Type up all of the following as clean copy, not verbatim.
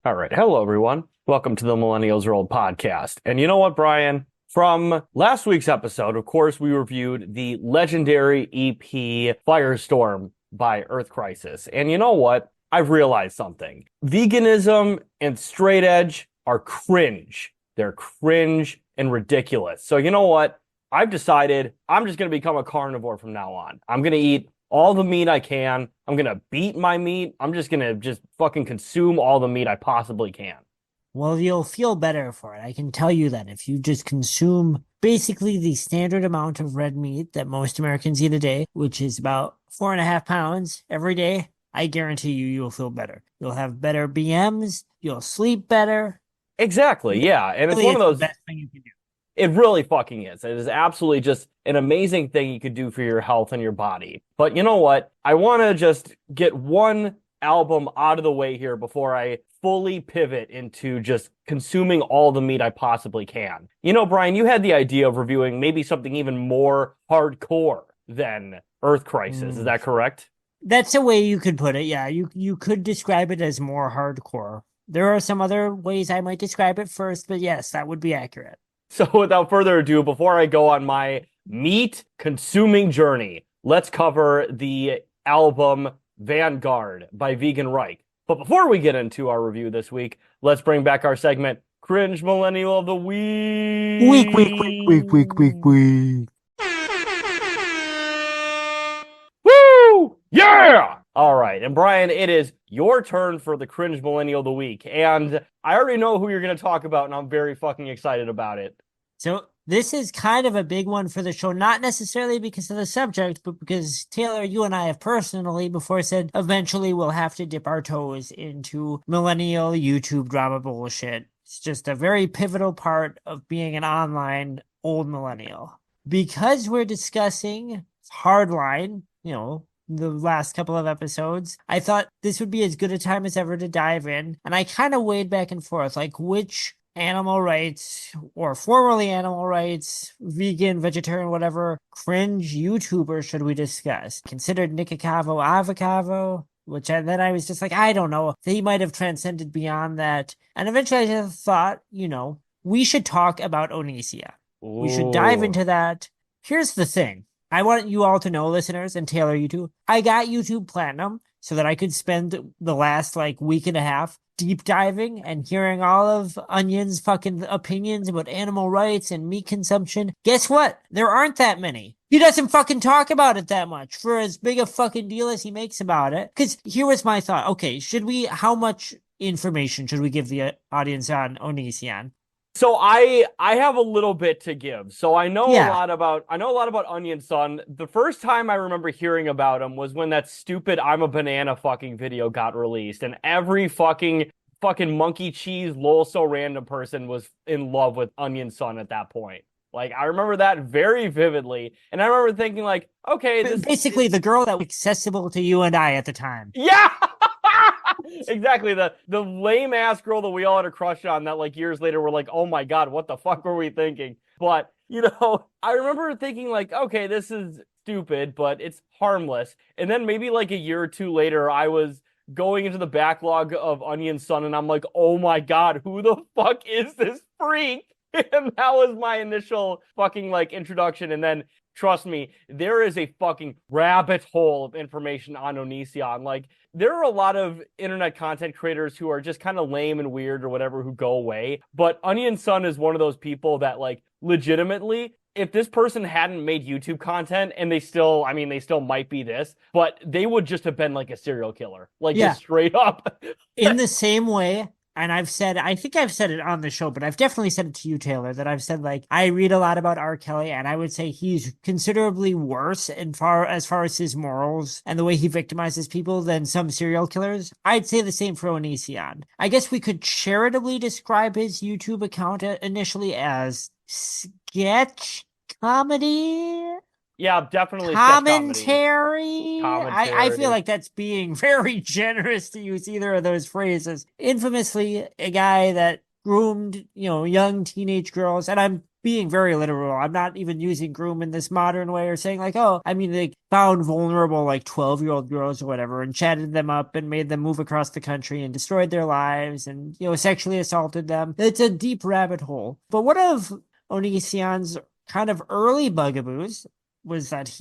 All right. Hello, everyone. Welcome to the Millennials Rolled podcast. And you know what, Brian? From last week's episode, of course, we reviewed the legendary EP Firestorm by Earth Crisis. And you know what? I've realized something. Veganism and straight edge are cringe. They're cringe and ridiculous. So you know what? I've decided I'm just going to become a carnivore from now on. I'm going to eat all the meat I can. I'm going to beat my meat. I'm just going to just fucking consume all the meat I possibly can. Well, you'll feel better for it. I can tell you that if you just consume basically the standard amount of red meat that most Americans eat a day, which is about 4.5 pounds every day, I guarantee you'll feel better. You'll have better BMs. You'll sleep better. Exactly. Yeah. And it's Really, one of it's the those, best thing you can do. it really fucking is. It is absolutely just an amazing thing you could do for your health and your body. But you know what? I want to just get one album out of the way here before I fully pivot into just consuming all the meat I possibly can. You know, Brian, you had the idea of reviewing maybe something even more hardcore than Earth Crisis. Is Mm. that correct? That's a way you could put it. Yeah, you could describe it as more hardcore. There are some other ways I might describe it first, but yes, that would be accurate. So without further ado, before I go on my meat consuming journey, let's cover the album Vanguard by Vegan Reich. But before we get into our review this week, let's bring back our segment, Cringe Millennial of the Weak, weak, weak, weak, weak, weak, Week. weak. Woo! Yeah! All right. And Brian, it is your turn for the Cringe Millennial of the Week. And I already know who you're going to talk about, and I'm very fucking excited about it. So this is kind of a big one for the show, not necessarily because of the subject, but because Taylor, you and I have personally before said eventually we'll have to dip our toes into millennial YouTube drama bullshit. It's just a very pivotal part of being an online old millennial. Because we're discussing hardline, the last couple of episodes, I thought this would be as good a time as ever to dive in. And I kind of weighed back and forth, like which animal rights or formerly animal rights, vegan, vegetarian, whatever, cringe YouTuber should we discuss? Considered Nikocavo Avocavo, then I was just like, I don't know. He might have transcended beyond that. And eventually I just thought, we should talk about Onisia. We should dive Ooh. into that. Here's the thing. I want you all to know, listeners, and Taylor, you too. I got YouTube Platinum so that I could spend the last week and a half deep diving and hearing all of Onion's fucking opinions about animal rights and meat consumption. Guess what? There aren't that many. He doesn't fucking talk about it that much for as big a fucking deal as he makes about it. Because here was my thought. Okay, how much information should we give the audience on Onision? So I have a little bit to give. So Yeah. I know a lot about Onion Son. The first time I remember hearing about him was when that stupid I'm a banana fucking video got released, and every fucking monkey cheese lol so random person was in love with Onion Son at that point. Like I remember that very vividly, and I remember thinking like, okay, this Basically, the girl that was accessible to you and I at the time. yeah. Exactly. The lame ass girl that we all had a crush on that like years later we're like, oh my God, what the fuck were we thinking? But I remember thinking like, okay, this is stupid, but it's harmless. And then maybe like a year or two later, I was going into the backlog of Onion Son and I'm like, oh my God, who the fuck is this freak? And that was my initial fucking like introduction. And then trust me, there is a fucking rabbit hole of information on Onision. Like, there are a lot of internet content creators who are just kind of lame and weird or whatever who go away. But Onion Sun is one of those people that, like, legitimately, if this person hadn't made YouTube content and they still might be this, but they would just have been like a serial killer, like Yeah. just straight up. In the same way, and I think I've said it on the show, but I've definitely said it to you, Taylor, that I've said I read a lot about R. Kelly, and I would say he's considerably worse as far as his morals and the way he victimizes people than some serial killers. I'd say the same for Onision. I guess we could charitably describe his YouTube account initially as sketch comedy. Yeah, definitely sketch comedy. Commentary. I feel Commentary. like that's being very generous to use either of those phrases. Infamously, a guy that groomed, young teenage girls, and I'm being very literal. I'm not even using groom in this modern way or saying like, oh, I mean, they found vulnerable like 12-year-old girls or whatever and chatted them up and made them move across the country and destroyed their lives and, sexually assaulted them. It's a deep rabbit hole. But one of Onision's kind of early bugaboos was that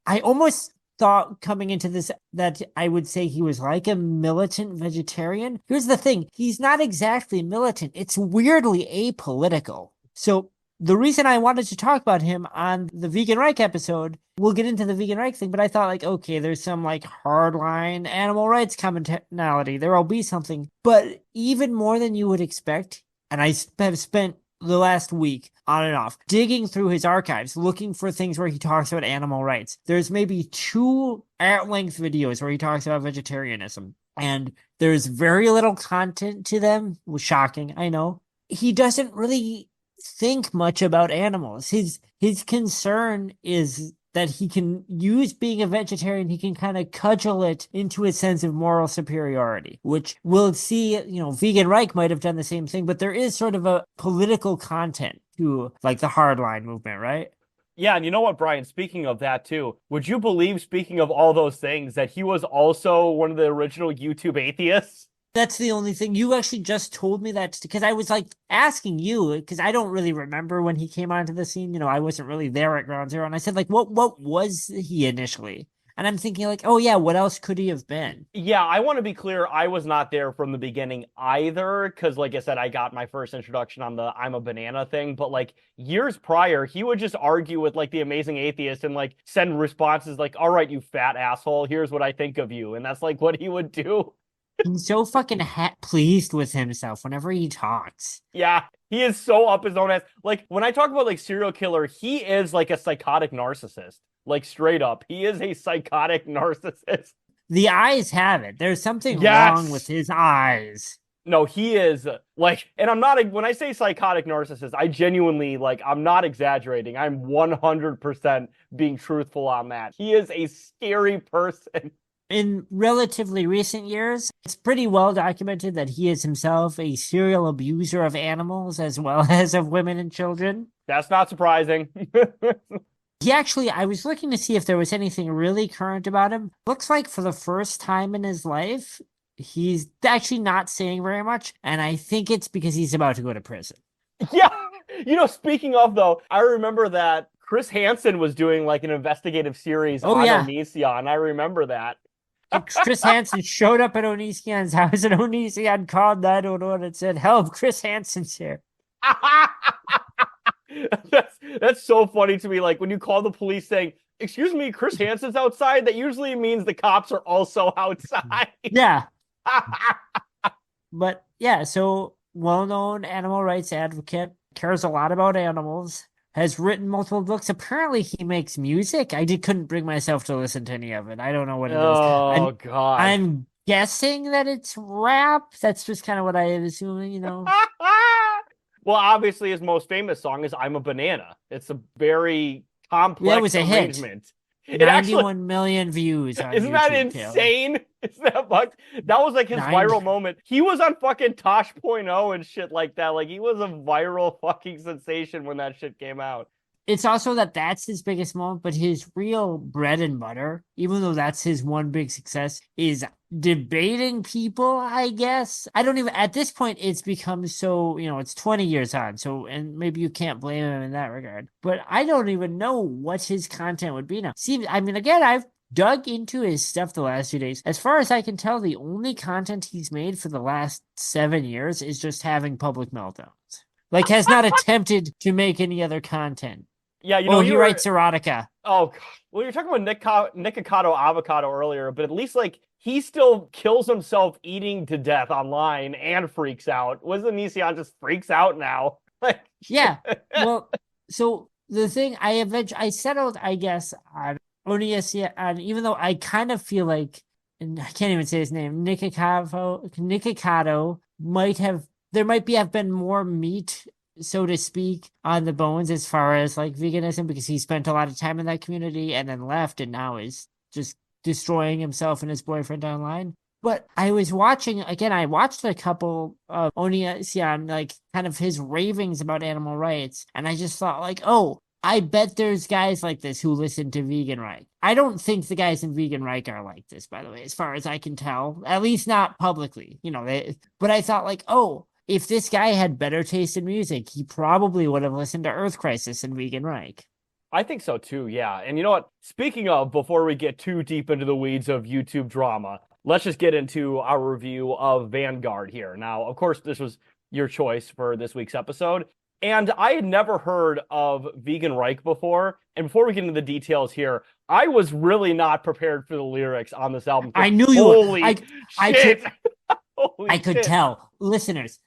I almost thought coming into this that I would say he was like a militant vegetarian. Here's the thing. He's not exactly militant. It's weirdly apolitical. So the reason I wanted to talk about him on the Vegan Reich episode, we'll get into the Vegan Reich thing, but I thought like, okay, there's some like hardline animal rights commonality. There will be something. But even more than you would expect, and I have spent the last week on and off digging through his archives looking for things where he talks about animal rights. There's maybe 2 at-length videos where he talks about vegetarianism, and there's very little content to them. It was shocking, I know. He doesn't really think much about animals. His concern is that he can use being a vegetarian, he can kind of cudgel it into a sense of moral superiority, which we'll see, Vegan Reich might have done the same thing, but there is sort of a political content to like the hardline movement, right? Yeah, and you know what, Brian, speaking of that too, would you believe, speaking of all those things, that he was also one of the original YouTube atheists? That's the only thing. You actually just told me that because I was like asking you because I don't really remember when he came onto the scene. I wasn't really there at Ground Zero. And I said, like, what was he initially? And I'm thinking like, oh yeah, what else could he have been? Yeah, I want to be clear. I was not there from the beginning either, because like I said, I got my first introduction on the I'm a banana thing. But like years prior, he would just argue with like the Amazing Atheist and like send responses like, all right, you fat asshole, here's what I think of you. And that's like what he would do. He's so fucking pleased with himself whenever he talks. Yeah, he is so up his own ass. Like when I talk about like serial killer, he is like a psychotic narcissist. Like straight up, he is a psychotic narcissist. The eyes have it. There's something wrong with his eyes. No, he is like, and I'm not, when I say psychotic narcissist, I genuinely, like, I'm not exaggerating. I'm 100% being truthful on that. He is a scary person. In relatively recent years, it's pretty well documented that he is himself a serial abuser of animals as well as of women and children. That's not surprising. I was looking to see if there was anything really current about him. Looks like for the first time in his life, he's actually not saying very much, and I think it's because he's about to go to prison. Yeah. Speaking of, though, I remember that Chris Hansen was doing like an investigative series on Onision. I remember that. Chris Hansen showed up at Onision's house, and Onision called 911 and said, "Help, Chris Hansen's here." That's so funny to me. Like when you call the police saying, "Excuse me, Chris Hansen's outside," that usually means the cops are also outside. Yeah. But yeah, so well-known animal rights advocate, cares a lot about animals, has written multiple books. Apparently he makes music. Couldn't bring myself to listen to any of it. I don't know what it is. Oh, God. I'm guessing that it's rap. That's just kind of what I am assuming, Well, obviously his most famous song is I'm a Banana. It's a very complex it was a arrangement. Hit. 91 million views on Isn't YouTube, that insane? Isn't that much? That was like his viral moment. He was on fucking Tosh.0 and shit like that. Like he was a viral fucking sensation when that shit came out. It's also that's his biggest moment, but his real bread and butter, even though that's his one big success, is debating people, I guess. I don't even, at this point, it's become so, it's 20 years on, so, and maybe you can't blame him in that regard, but I don't even know what his content would be now. See, I mean, again, I've dug into his stuff the last few days. As far as I can tell, the only content he's made for the last 7 years is just having public meltdowns. Like, has not attempted to make any other content. Yeah, he writes erotica. Oh, God. Well, you're talking about Nikocado Avocado earlier, but at least, like, he still kills himself eating to death online and freaks out. Wasn't Onision just freaks out now? Yeah. Well, so the thing I settled, I guess, on Onision, and even though I kind of feel like, and I can't even say his name, Nikocado there might have been more meat, so to speak, on the bones as far as like veganism, because he spent a lot of time in that community and then left and now is just destroying himself and his boyfriend online. But I was watching again. I watched a couple of Onision, like kind of his ravings about animal rights, and I just thought, like, oh, I bet there's guys like this who listen to Vegan Reich. I don't think the guys in Vegan Reich are like this, by the way, as far as I can tell. At least not publicly, but I thought, like, oh, if this guy had better taste in music, he probably would have listened to Earth Crisis and Vegan Reich. I think so too, yeah. And you know what? Speaking of, before we get too deep into the weeds of YouTube drama, let's just get into our review of Vanguard here. Now, of course, this was your choice for this week's episode. And I had never heard of Vegan Reich before. And before we get into the details here, I was really not prepared for the lyrics on this album. I knew you Holy were. I shit. could, Holy I could shit. tell. Listeners.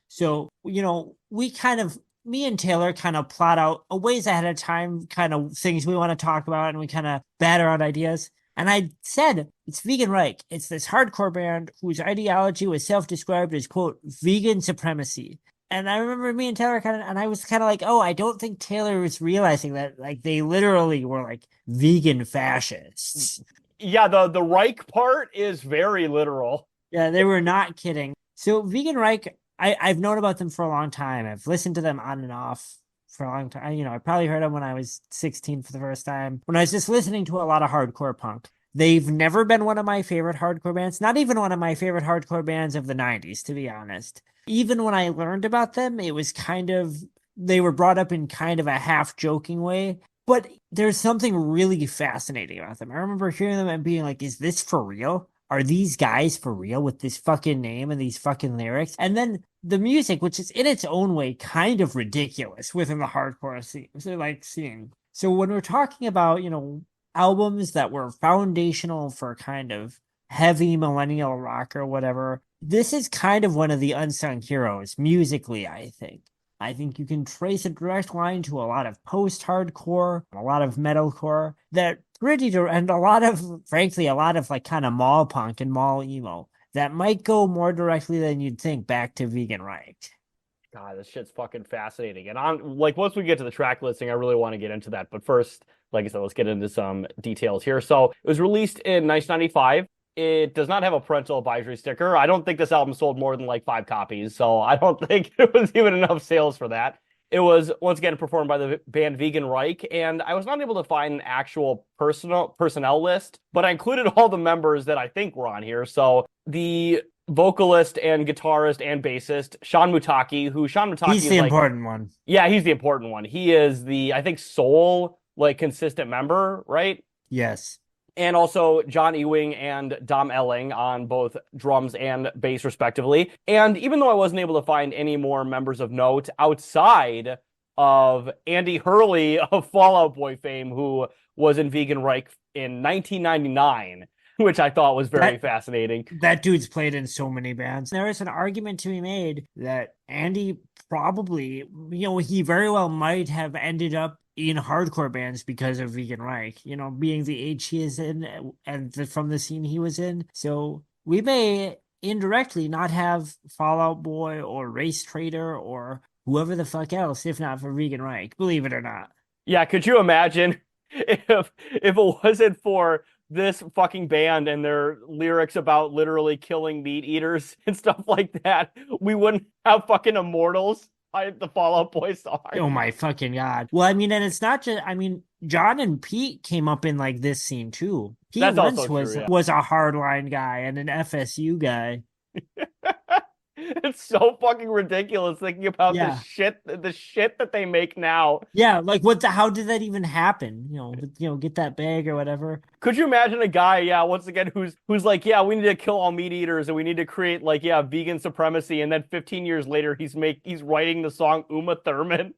So, we kind of, me and Taylor kind of plot out a ways ahead of time, kind of things we want to talk about, and we kind of batter out ideas. And I said, it's Vegan Reich. It's this hardcore band whose ideology was self-described as, quote, vegan supremacy. And I remember me and Taylor and I was kind of like, oh, I don't think Taylor was realizing that, like, they literally were like vegan fascists. Yeah, the Reich part is very literal. Yeah, they were not kidding. So Vegan Reich, I've known about them for a long time. I've listened to them on and off for a long time. I probably heard them when I was 16 for the first time, when I was just listening to a lot of hardcore punk. They've never been one of my favorite hardcore bands, not even one of my favorite hardcore bands of the 90s, to be honest. Even when I learned about them, it was they were brought up in kind of a half joking way. But there's something really fascinating about them. I remember hearing them and being like, is this for real? Are these guys for real with this fucking name and these fucking lyrics? And then the music, which is in its own way kind of ridiculous within the hardcore scene. So when we're talking about, albums that were foundational for kind of heavy millennial rock or whatever, this is kind of one of the unsung heroes musically, I think. I think you can trace a direct line to a lot of post-hardcore, a lot of metalcore that and frankly, a lot of like kind of mall punk and mall emo that might go more directly than you'd think back to Vegan Reich. God, this shit's fucking fascinating. And once we get to the track listing, I really want to get into that. But first, like I said, let's get into some details here. So it was released in 1995. It does not have a parental advisory sticker. I don't think this album sold more than like 5 copies, so I don't think it was even enough sales for that. It was, once again, performed by the band Vegan Reich, and I was not able to find an actual personnel list, but I included all the members that I think were on here. So the vocalist and guitarist and bassist, Sean Mutaki, He's the important one. Yeah, he's the important one. He is the, I think, sole, like, consistent member, right? Yes. And also John Ewing and Dom Elling on both drums and bass, respectively. And even though I wasn't able to find any more members of note outside of Andy Hurley of Fall Out Boy fame, who was in Vegan Reich in 1999, which I thought was very fascinating. That dude's played in so many bands. There is an argument to be made that Andy probably, he very well might have ended up in hardcore bands because of Vegan Reich, being the age he is in and from the scene he was in. So we may indirectly not have Fall Out Boy or Race Trader or whoever the fuck else, if not for Vegan Reich, believe it or not. Yeah, could you imagine if it wasn't for this fucking band and their lyrics about literally killing meat eaters and stuff like that, we wouldn't have fucking Immortals by the Fall Out Boy song. Oh my fucking God. Well, and it's not just, John and Pete came up in like this scene too. Pete once was a hardline guy and an FSU guy. It's so fucking ridiculous thinking about the shit that they make now. Yeah, like how did that even happen? Get that bag or whatever. Could you imagine a guy, once again, who's like, yeah, we need to kill all meat eaters and we need to create vegan supremacy, and then 15 years later he's writing the song Uma Thurman.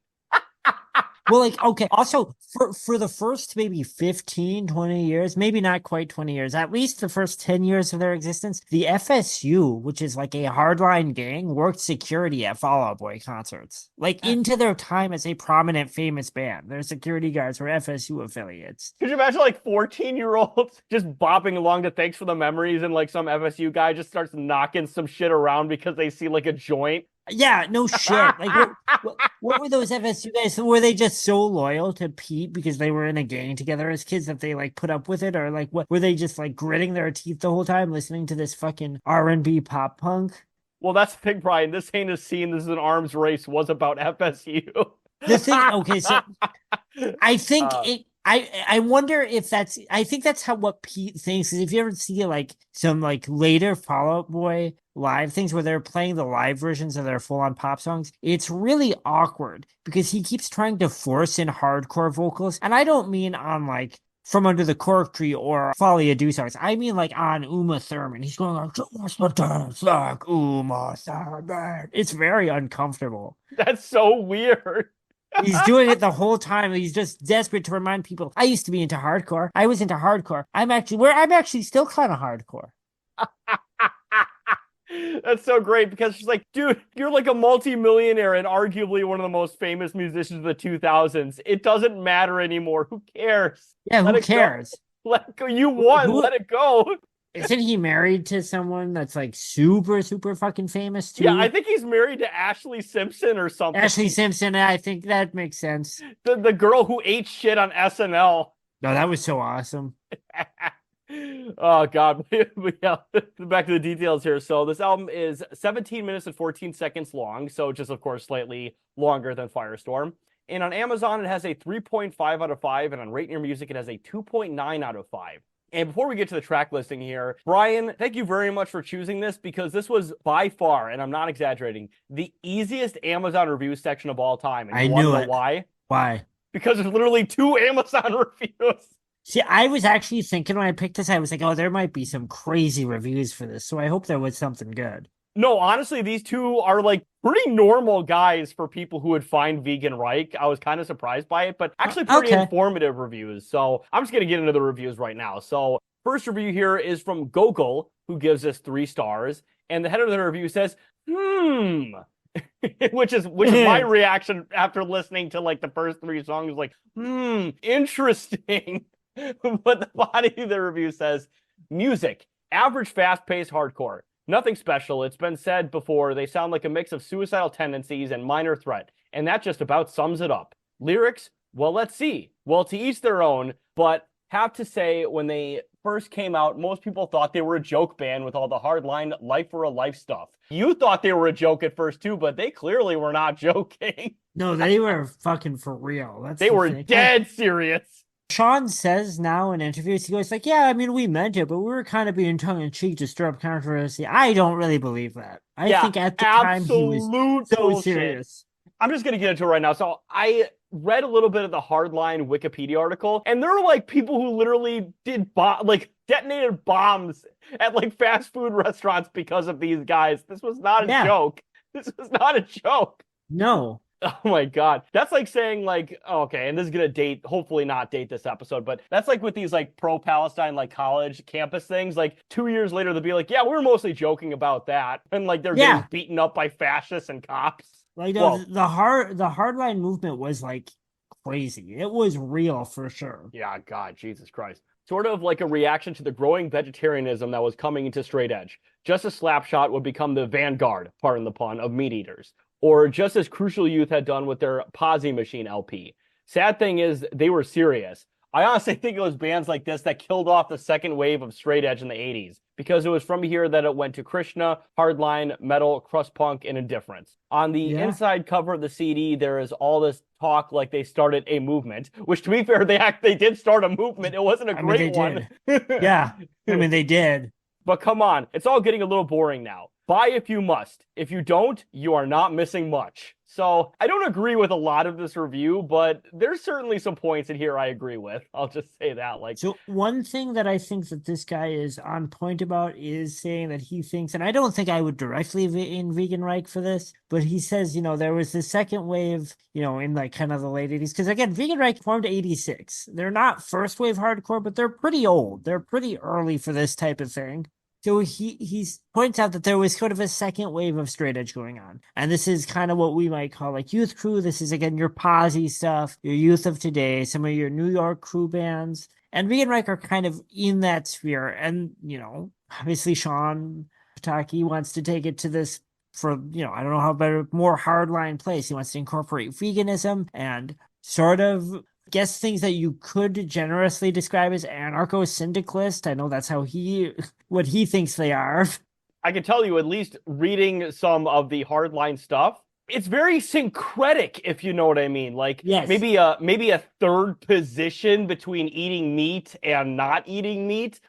Well, okay. Also, for the first maybe 15, 20 years, maybe not quite 20 years, at least the first 10 years of their existence, the FSU, which is like a hardline gang, worked security at Fall Out Boy concerts. Like into their time as a prominent, famous band. Their security guards were FSU affiliates. Could you imagine 14-year-olds just bopping along to Thanks for the Memories and some FSU guy just starts knocking some shit around because they see a joint? Yeah, no shit. Like what were those FSU guys? Were they just so loyal to Pete because they were in a gang together as kids that they like put up with it, or like what were they just like gritting their teeth the whole time listening to this fucking R&B pop punk? Well, that's the thing, Brian. This ain't a scene. This is an arms race. Was about FSU. The thing, okay, so I think uh, it. I wonder if that's. I think that's how what Pete thinks is. If you ever see like some like later Fall Out Boy live things where they're playing the live versions of their full on pop songs, it's really awkward because he keeps trying to force in hardcore vocals, and I don't mean on like From Under the Cork Tree or Folly Ado songs. I mean like on Uma Thurman. He's going like, "Just a dance like Uma Thurman." It's very uncomfortable. that's so weird. He's doing it the whole time. He's just desperate to remind people. I used to be into hardcore. I was into hardcore. I'm actually still kind of hardcore. That's so great because she's like, dude, you're like a multimillionaire and arguably one of the most famous musicians of the 2000s. It doesn't matter anymore. Who cares? Yeah, Let who it go. cares? Let it go. You won. Who Let it go. isn't he married to someone that's like super, super fucking famous Yeah, I too? think he's married to Ashley Simpson or something. Ashley Simpson, I think that makes sense. The girl who ate shit on SNL. No, that was so awesome. Oh God. But yeah, back to the details here. So this album is 17 minutes and 14 seconds long, so just of course slightly longer than Firestorm. And on Amazon it has a 3.5 out of 5, and on Rate Your Music it has a 2.9 out of 5. And before we get to the track listing here, Brian, thank you very much for choosing this because this was by far, and I'm not exaggerating, the easiest Amazon review section of all time. And I you want to knew know it. why? Why? Because there's literally 2 Amazon reviews. See, I was actually thinking when I picked this, I was like, oh, there might be some crazy reviews for this. So I hope there was something good. No, honestly, these two are like pretty normal guys for people who would find Vegan Reich. I was kind of surprised by it, but actually pretty Okay. informative reviews. So I'm just going to get into the reviews right now. So first review here is from Gogol, who gives us 3 stars. And the header of the review says, which is my reaction after listening to like the first 3 songs, like, interesting. But the body of the review says, music, average fast-paced hardcore. Nothing special. It's been said before, they sound like a mix of suicidal tendencies and Minor Threat, and that just about sums it up. Lyrics? Well, let's see. Well, to each their own, but have to say, when they first came out, most people thought they were a joke band with all the hardline life for a life stuff. You thought they were a joke at first too, but they clearly were not joking. No, they were fucking for real. That's They the were thing. dead serious. Sean says now in interviews, he goes like, yeah, I mean, we meant it, but we were kind of being tongue-in-cheek to stir up controversy. I don't really believe that. I think at the time he was so bullshit. serious. I'm just going to get into it right now. So I read a little bit of the Hardline Wikipedia article, and there are like people who literally detonated bombs at like fast food restaurants because of these guys. This was not a joke. This was not a joke. No. Oh my God. That's like saying like, okay, and this is going to hopefully not date this episode, but that's like with these like pro-Palestine, like college campus things, like 2 years later, they'll be like, yeah, we were mostly joking about that. And like they're getting beaten up by fascists and cops. Like the hardline movement was like crazy. It was real for sure. Yeah, God, Jesus Christ. Sort of like a reaction to the growing vegetarianism that was coming into straight edge. Just as Slapshot would become the Vanguard, pardon the pun, of meat eaters. Or just as Crucial Youth had done with their Posy Machine LP. Sad thing is, they were serious. I honestly think it was bands like this that killed off the second wave of straight edge in the 80s, because it was from here that it went to Krishna, hardline, metal, crust punk, and indifference. On the inside cover of the CD, there is all this talk like they started a movement, which to be fair, they did start a movement. It wasn't a great one. Yeah, I mean, they did. But come on, it's all getting a little boring now. Buy if you must. If you don't, you are not missing much. So I don't agree with a lot of this review, but there's certainly some points in here I agree with. I'll just say that. So one thing that I think that this guy is on point about is saying that he thinks, and I don't think I would directly in Vegan Reich for this, but he says, there was the second wave, in like kind of the late 80s. Because again, Vegan Reich formed 86. They're not first wave hardcore, but they're pretty old. They're pretty early for this type of thing. So he points out that there was sort of a second wave of straight edge going on. And this is kind of what we might call like youth crew. This is, again, your Posy stuff, your youth of today, some of your New York crew bands. And Vegan Reich are kind of in that sphere. And, obviously Sean Pataki wants to take it to this for, I don't know how better, more hardline place. He wants to incorporate veganism and sort of guess things that you could generously describe as anarcho-syndicalist. I know that's what he thinks they are. I can tell you, at least reading some of the hardline stuff, it's very syncretic, if you know what I mean. Like Yes. maybe a third position between eating meat and not eating meat.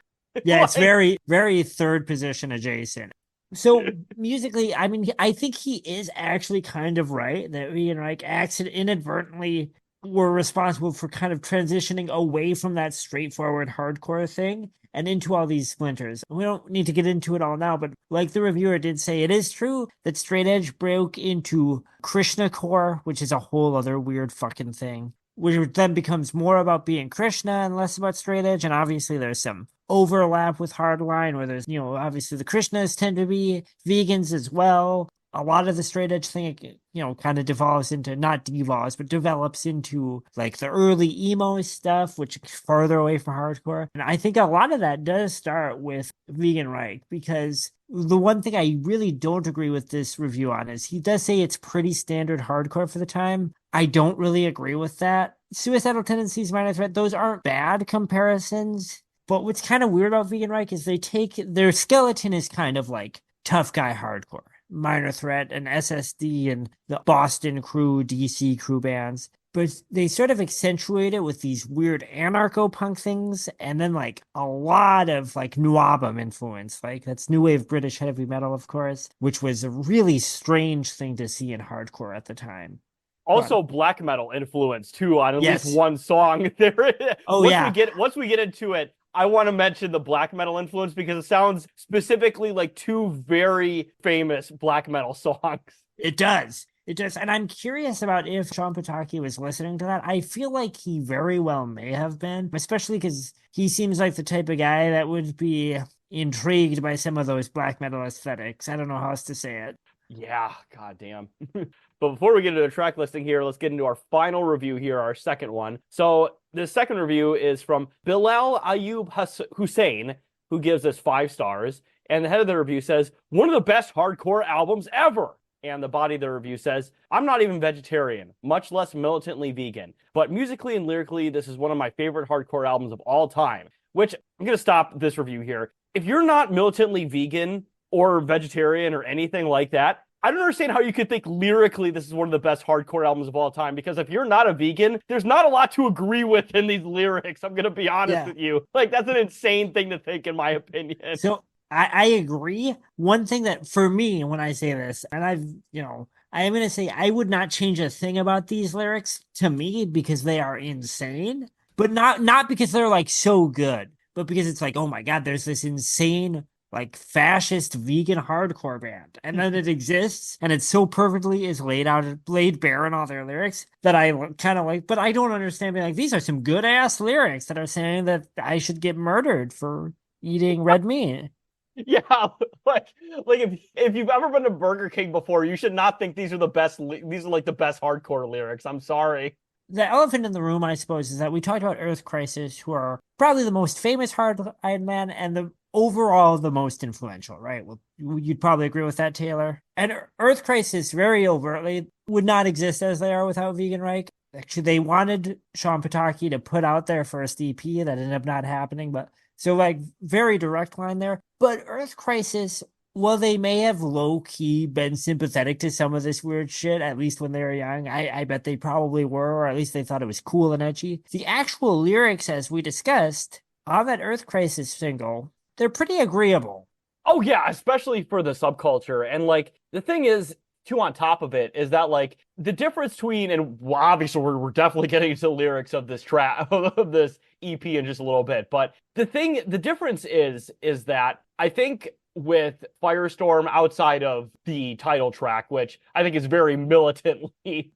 Yeah, it's very, very third position adjacent. So musically, I mean, I think he is actually kind of right that we, like, inadvertently were responsible for kind of transitioning away from that straightforward hardcore thing and into all these splinters. We don't need to get into it all now, but like the reviewer did say, it is true that straight edge broke into Krishna core, which is a whole other weird fucking thing, which then becomes more about being Krishna and less about straight edge. And obviously there's some overlap with hardline where there's, obviously the Krishnas tend to be vegans as well. A lot of the straight edge thing, kind of devolves into, not devolves, but develops into like the early emo stuff, which is farther away from hardcore. And I think a lot of that does start with Vegan Reich, because the one thing I really don't agree with this review on is he does say it's pretty standard hardcore for the time. I don't really agree with that. Suicidal Tendencies, Minor Threat, those aren't bad comparisons. But what's kind of weird about Vegan Reich is their skeleton is kind of like tough guy hardcore. Minor Threat and SSD and the Boston crew, DC crew bands. But they sort of accentuate it with these weird anarcho-punk things, and then like a lot of like new album influence. Like that's new wave British heavy metal, of course, which was a really strange thing to see in hardcore at the time. Also, black metal influence too on at Yes. least one song. Oh, yeah. Once we get into it, I want to mention the black metal influence because it sounds specifically like two very famous black metal songs. It does. It does. And I'm curious about if Sean Pataki was listening to that. I feel like he very well may have been, especially because he seems like the type of guy that would be intrigued by some of those black metal aesthetics. I don't know how else to say it. Yeah, goddamn. But before we get into the track listing here, let's get into our final review here, our second one. So the second review is from Bilal Ayub Hussein, who gives us 5 stars. And the head of the review says, one of the best hardcore albums ever. And the body of the review says, I'm not even vegetarian, much less militantly vegan. But musically and lyrically, this is one of my favorite hardcore albums of all time. Which, I'm going to stop this review here. If you're not militantly vegan or vegetarian or anything like that, I don't understand how you could think lyrically this is one of the best hardcore albums of all time, because if you're not a vegan, there's not a lot to agree with in these lyrics. I'm going to be honest with you. Like, that's an insane thing to think, in my opinion. So I agree. One thing that for me, when I say this, and I am going to say I would not change a thing about these lyrics to me because they are insane, but not because they're like so good, but because it's like, oh my God, there's this insane like fascist vegan hardcore band, and then it exists, and it so perfectly is laid bare in all their lyrics that I kind of like. But I don't understand being like, these are some good ass lyrics that are saying that I should get murdered for eating red meat. Yeah, like if you've ever been to Burger King before, you should not think these are the best. These are like the best hardcore lyrics. I'm sorry. The elephant in the room, I suppose, is that we talked about Earth Crisis, who are probably the most famous hard-eyed man and overall the most influential, right? Well, you'd probably agree with that, Taylor. And Earth Crisis, very overtly, would not exist as they are without Vegan Reich. Actually, they wanted Sean Pataki to put out their first EP. That ended up not happening, but so like very direct line there. But Earth Crisis, while they may have low-key been sympathetic to some of this weird shit, at least when they were young, I bet they probably were, or at least they thought it was cool and edgy. The actual lyrics, as we discussed, on that Earth Crisis single, they're pretty agreeable. Oh, yeah, especially for the subculture. And, like, the thing is, too, on top of it, is that, like, the difference between, and obviously we're definitely getting into the lyrics of this track, of this EP in just a little bit, but the difference is that I think with Firestorm, outside of the title track, which I think is very militantly,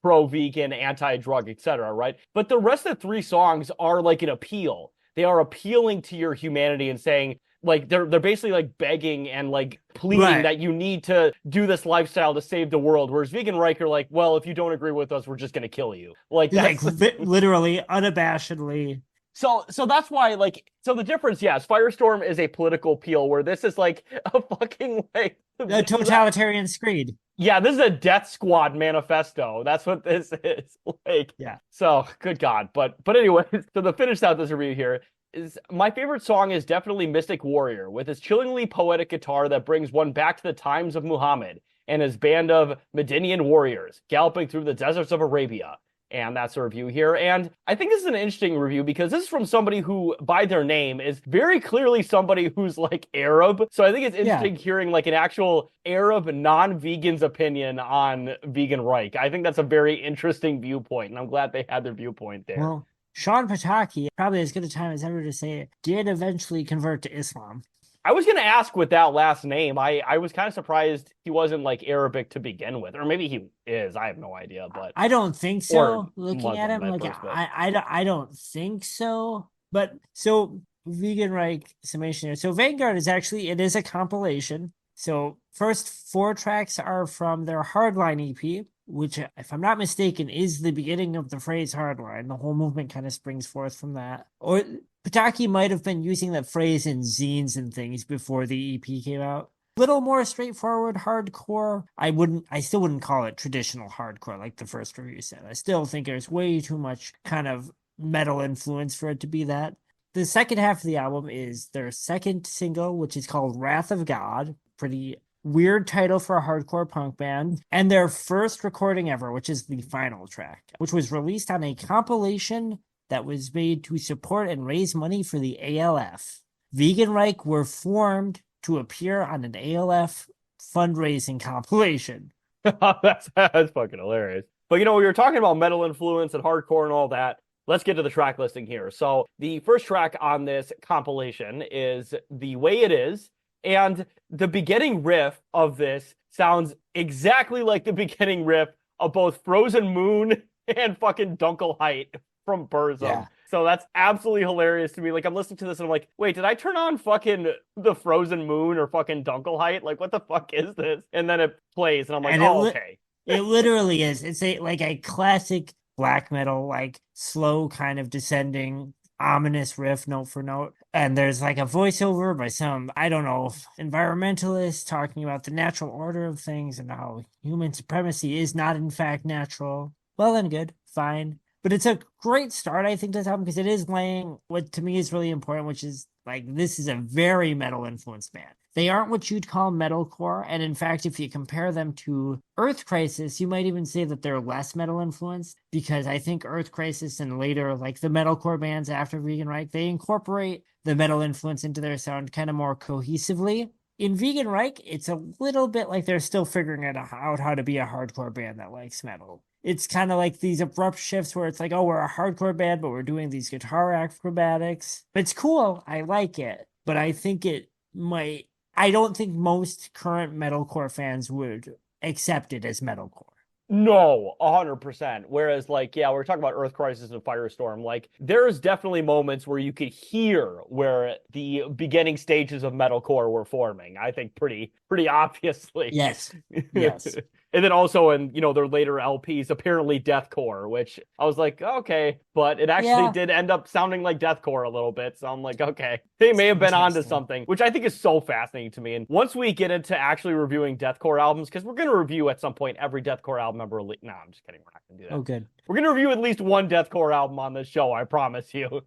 pro-vegan, anti-drug, etc., right? But the rest of the 3 songs are like an appeal. They are appealing to your humanity and saying, like, they're basically like begging and like pleading that you need to do this lifestyle to save the world. Whereas Vegan Reich are like, well, if you don't agree with us, we're just going to kill you. Like, that's literally, unabashedly, So that's why, like, so the difference, yes, Firestorm is a political appeal where this is like a fucking like The this is totalitarian screed. yeah, this is a Death Squad manifesto. That's what this is. Like, Yeah. so good God. But anyway, so to finish out this review here is my favorite song is definitely Mystic Warrior with his chillingly poetic guitar that brings one back to the times of Muhammad and his band of Medinian warriors galloping through the deserts of Arabia. And that's a review here. And I think this is an interesting review because this is from somebody who, by their name, is very clearly somebody who's like Arab. So I think it's interesting hearing like an actual Arab non-vegan's opinion on Vegan Reich. I think that's a very interesting viewpoint, and I'm glad they had their viewpoint there. Well, Sean Pataki, probably as good a time as ever to say it, did eventually convert to Islam. I was going to ask with that last name. I was kind of surprised he wasn't like Arabic to begin with, or maybe he is. I have no idea, but I don't think so. Looking Muslim, at him, like I don't think so. But so Vegan Reich summation here. So Vanguard is actually it is a compilation. So first 4 tracks are from their Hardline EP, which, if I'm not mistaken, is the beginning of the phrase hardline. The whole movement kind of springs forth from that. Or Pataki might have been using that phrase in zines and things before the EP came out. Little more straightforward hardcore. I still wouldn't call it traditional hardcore like the first review said. I still think there's way too much kind of metal influence for it to be that. The second half of the album is their second single, which is called Wrath of God. Pretty weird title for a hardcore punk band. And their first recording ever, which is the final track, which was released on a compilation that was made to support and raise money for the ALF. Vegan Reich were formed to appear on an ALF fundraising compilation. That's fucking hilarious. But we were talking about metal influence and hardcore and all that. Let's get to the track listing here. So the first track on this compilation is The Way It Is. And the beginning riff of this sounds exactly like the beginning riff of both Frozen Moon and fucking Dunkelheit from Burzum. Yeah. So that's absolutely hilarious to me. Like, I'm listening to this and I'm like, wait, did I turn on fucking the Frozen Moon or fucking Dunkelheit? Like, what the fuck is this? And then it plays and I'm like, okay. It literally is. It's like a classic black metal, like slow kind of descending ominous riff note for note. And there's like a voiceover by some, I don't know, environmentalists talking about the natural order of things and how human supremacy is not in fact natural. Well and good, fine. But it's a great start, I think, to this album because it is laying what to me is really important, which is like this is a very metal influenced band. They aren't what you'd call metalcore, and in fact, if you compare them to Earth Crisis, you might even say that they're less metal influenced because I think Earth Crisis and later, like the metalcore bands after Vegan Reich, they incorporate the metal influence into their sound kind of more cohesively. In Vegan Reich, it's a little bit like they're still figuring out how to be a hardcore band that likes metal. It's kind of like these abrupt shifts where it's like, oh, we're a hardcore band, but we're doing these guitar acrobatics. It's cool. I like it. But I think I don't think most current metalcore fans would accept it as metalcore. No, 100%. Whereas, like, yeah, we're talking about Earth Crisis and Firestorm. Like, there's definitely moments where you could hear where the beginning stages of metalcore were forming. I think pretty obviously. Yes. Yes. And then also in, their later LPs, apparently deathcore, which I was like, okay, but it actually did end up sounding like deathcore a little bit. So I'm like, okay, they may have been onto something, which I think is so fascinating to me. And once we get into actually reviewing deathcore albums, because we're going to review at some point every deathcore album ever. No, I'm just kidding. We're not going to do that. Oh, good. We're going to review at least one deathcore album on this show. I promise you.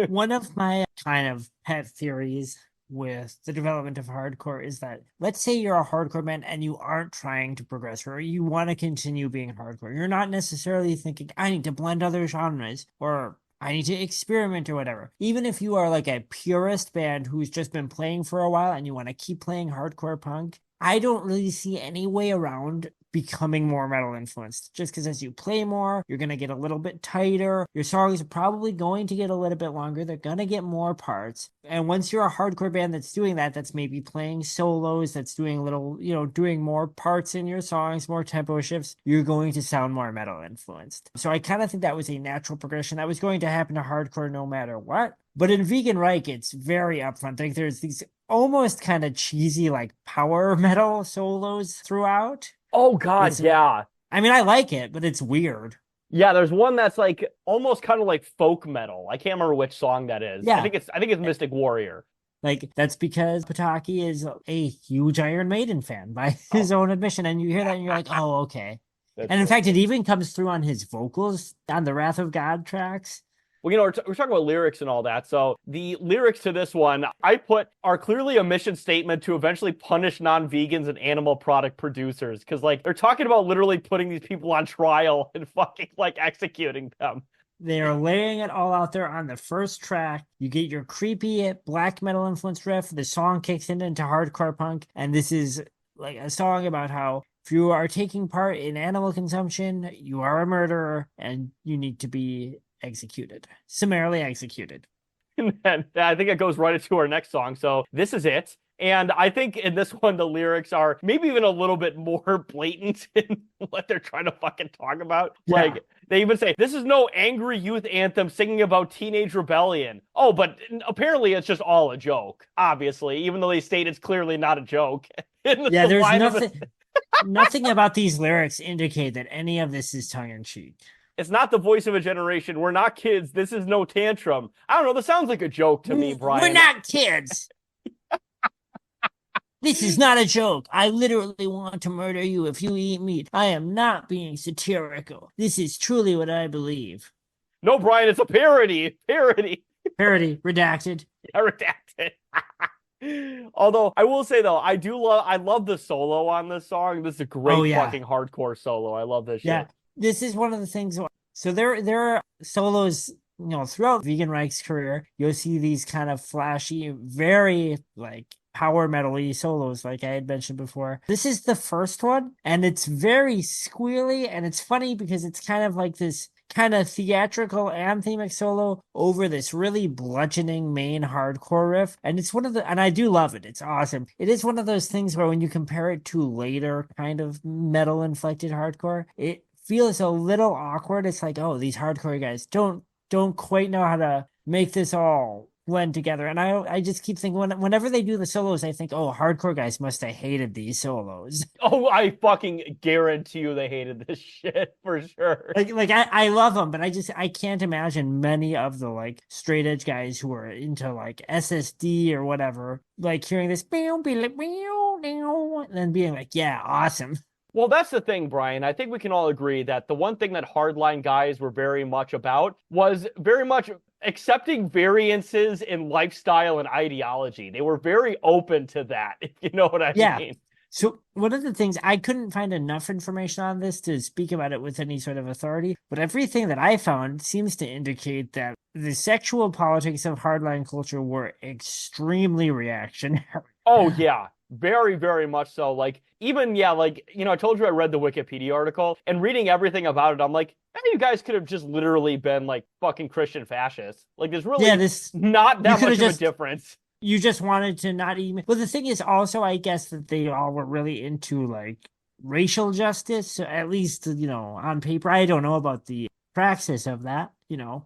One of my kind of pet theories with the development of hardcore is that let's say you're a hardcore band and you aren't trying to progress or you want to continue being hardcore. You're not necessarily thinking, I need to blend other genres or I need to experiment or whatever. Even if you are like a purist band who's just been playing for a while and you want to keep playing hardcore punk, I don't really see any way around becoming more metal influenced. Just because as you play more, you're going to get a little bit tighter. Your songs are probably going to get a little bit longer. They're going to get more parts. And once you're a hardcore band that's doing that, that's maybe playing solos, that's doing little, doing more parts in your songs, more tempo shifts, you're going to sound more metal influenced. So I kind of think that was a natural progression that was going to happen to hardcore no matter what. But in Vegan Reich, it's very upfront. Like there's these almost kind of cheesy like power metal solos throughout. Oh God, yeah. I mean, I like it, but it's weird. Yeah, there's one that's like almost kind of like folk metal. I can't remember which song that is. Yeah. I think it's Mystic Warrior. Like that's because Pataki is a huge Iron Maiden fan by Oh, his own admission, and you hear that and you're like, oh, okay. that's And in so fact, it good. even comes through on his vocals on the Wrath of God tracks. Well, we're talking about lyrics and all that. So the lyrics to this one I put are clearly a mission statement to eventually punish non-vegans and animal product producers. Because like they're talking about literally putting these people on trial and fucking like executing them. They are laying it all out there on the first track. You get your creepy black metal influenced riff. The song kicks into hardcore punk, and this is like a song about how if you are taking part in animal consumption, you are a murderer and you need to be executed, summarily executed. And I think it goes right into our next song. So this is it. And I think in this one, the lyrics are maybe even a little bit more blatant in what they're trying to fucking talk about. Yeah. Like, they even say, this is no angry youth anthem singing about teenage rebellion. Oh, but apparently it's just all a joke, obviously, even though they state it's clearly not a joke. Yeah, there's nothing about these lyrics indicate that any of this is tongue in cheek. It's not the voice of a generation. We're not kids. This is no tantrum. I don't know. This sounds like a joke to me, Brian. We're not kids. This is not a joke. I literally want to murder you if you eat meat. I am not being satirical. This is truly what I believe. No, Brian, it's a parody. Parody. Parody, redacted. Yeah, redacted. Although I will say though, I love the solo on this song. This is a great fucking hardcore solo. I love this shit. Yeah, this is one of the things. So there are solos, throughout Vegan Reich's career. You'll see these kind of flashy, very like power metal-y solos, like I had mentioned before. This is the first one, and it's very squealy, and it's funny because it's kind of like this kind of theatrical anthemic solo over this really bludgeoning main hardcore riff. And and I do love it. It's awesome. It is one of those things where when you compare it to later kind of metal inflected hardcore, it feels a little awkward. It's like, oh, these hardcore guys don't quite know how to make this all blend together. And I just keep thinking whenever they do the solos, I think, oh, hardcore guys must have hated these solos. Oh, I fucking guarantee you they hated this shit for sure. I love them, but I can't imagine many of the like straight edge guys who are into like SSD or whatever, like hearing this and then being like, yeah, awesome. Well, that's the thing, Brian. I think we can all agree that the one thing that hardline guys were very much about was very much accepting variances in lifestyle and ideology. They were very open to that, if you know what I mean. So one of the things, I couldn't find enough information on this to speak about it with any sort of authority, but everything that I found seems to indicate that the sexual politics of hardline culture were extremely reactionary. Oh, yeah. Very, very much so. Like, even, yeah, like, I told you I read the Wikipedia article, and reading everything about it, I'm like, hey, you guys could have just literally been, like, fucking Christian fascists. Like, there's really not that much of a difference. You just wanted to not even... Well, the thing is also, I guess, that they all were really into, like, racial justice, at least, on paper. I don't know about the praxis of that,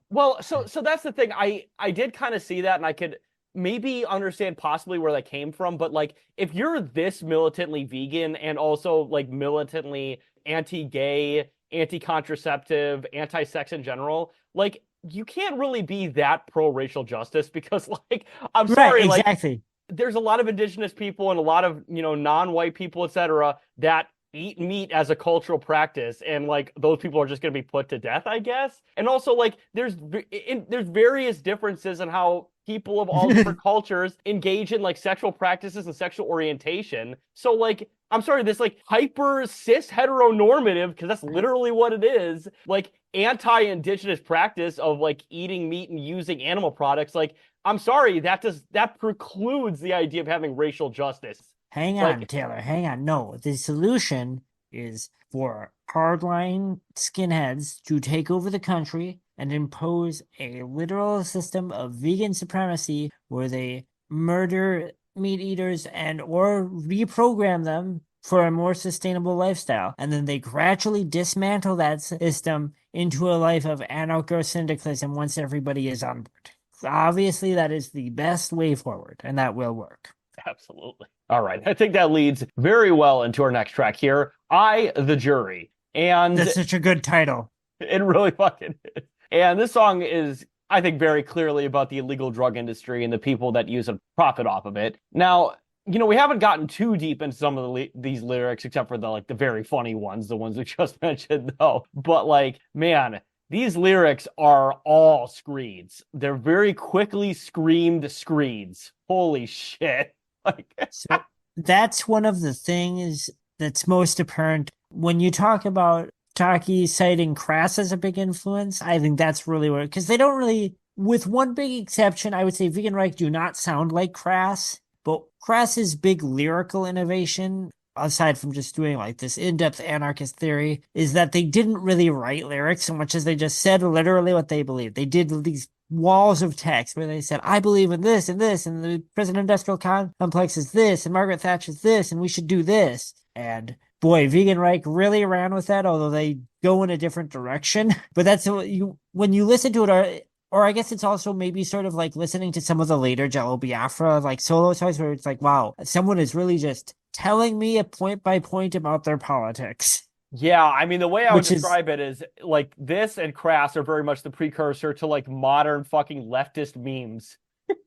Well, so that's the thing. I did kind of see that, and I could maybe understand possibly where that came from, but like if you're this militantly vegan and also like militantly anti-gay, anti-contraceptive, anti-sex in general, like you can't really be that pro-racial justice because like I'm sorry, right, exactly. Like there's a lot of indigenous people and a lot of non-white people, etc., that eat meat as a cultural practice, and like those people are just going to be put to death, I guess. And also like there's various differences in how people of all different cultures engage in like sexual practices and sexual orientation. So like I'm sorry, this like hyper cis heteronormative, because that's literally what it is, like anti-indigenous practice of like eating meat and using animal products, like I'm sorry, that precludes the idea of having racial justice. Hang on, Taylor, hang on. No, the solution is for hardline skinheads to take over the country and impose a literal system of vegan supremacy where they murder meat eaters and or reprogram them for a more sustainable lifestyle. And then they gradually dismantle that system into a life of anarcho-syndicalism once everybody is on board. Obviously, that is the best way forward, and that will work. Absolutely. All right. I think that leads very well into our next track here, I, the Jury. And that's such a good title. It really fucking is. And this song is, I think, very clearly about the illegal drug industry and the people that use and profit off of it. Now, we haven't gotten too deep into some of these lyrics, except for the very funny ones, the ones we just mentioned, though. But like, man, these lyrics are all screeds. They're very quickly screamed screeds. Holy shit! Like, So that's one of the things that's most apparent when you talk about Taki citing Crass as a big influence. I think that's really what, because they don't really, with one big exception, I would say Vegan Reich do not sound like Crass, but Crass's big lyrical innovation, aside from just doing like this in-depth anarchist theory, is that they didn't really write lyrics so much as they just said literally what they believed. They did these walls of text where they said, I believe in this, and the prison industrial complex is this, and Margaret Thatcher is this, and we should do this. And boy, Vegan Reich really ran with that, although they go in a different direction. But that's what when you listen to it, or I guess it's also maybe sort of like listening to some of the later Jello Biafra like solo songs where it's like, wow, someone is really just telling me a point by point about their politics. yeah, I mean, the way I would Which is, describe it is like this and Crass are very much the precursor to like modern fucking leftist memes.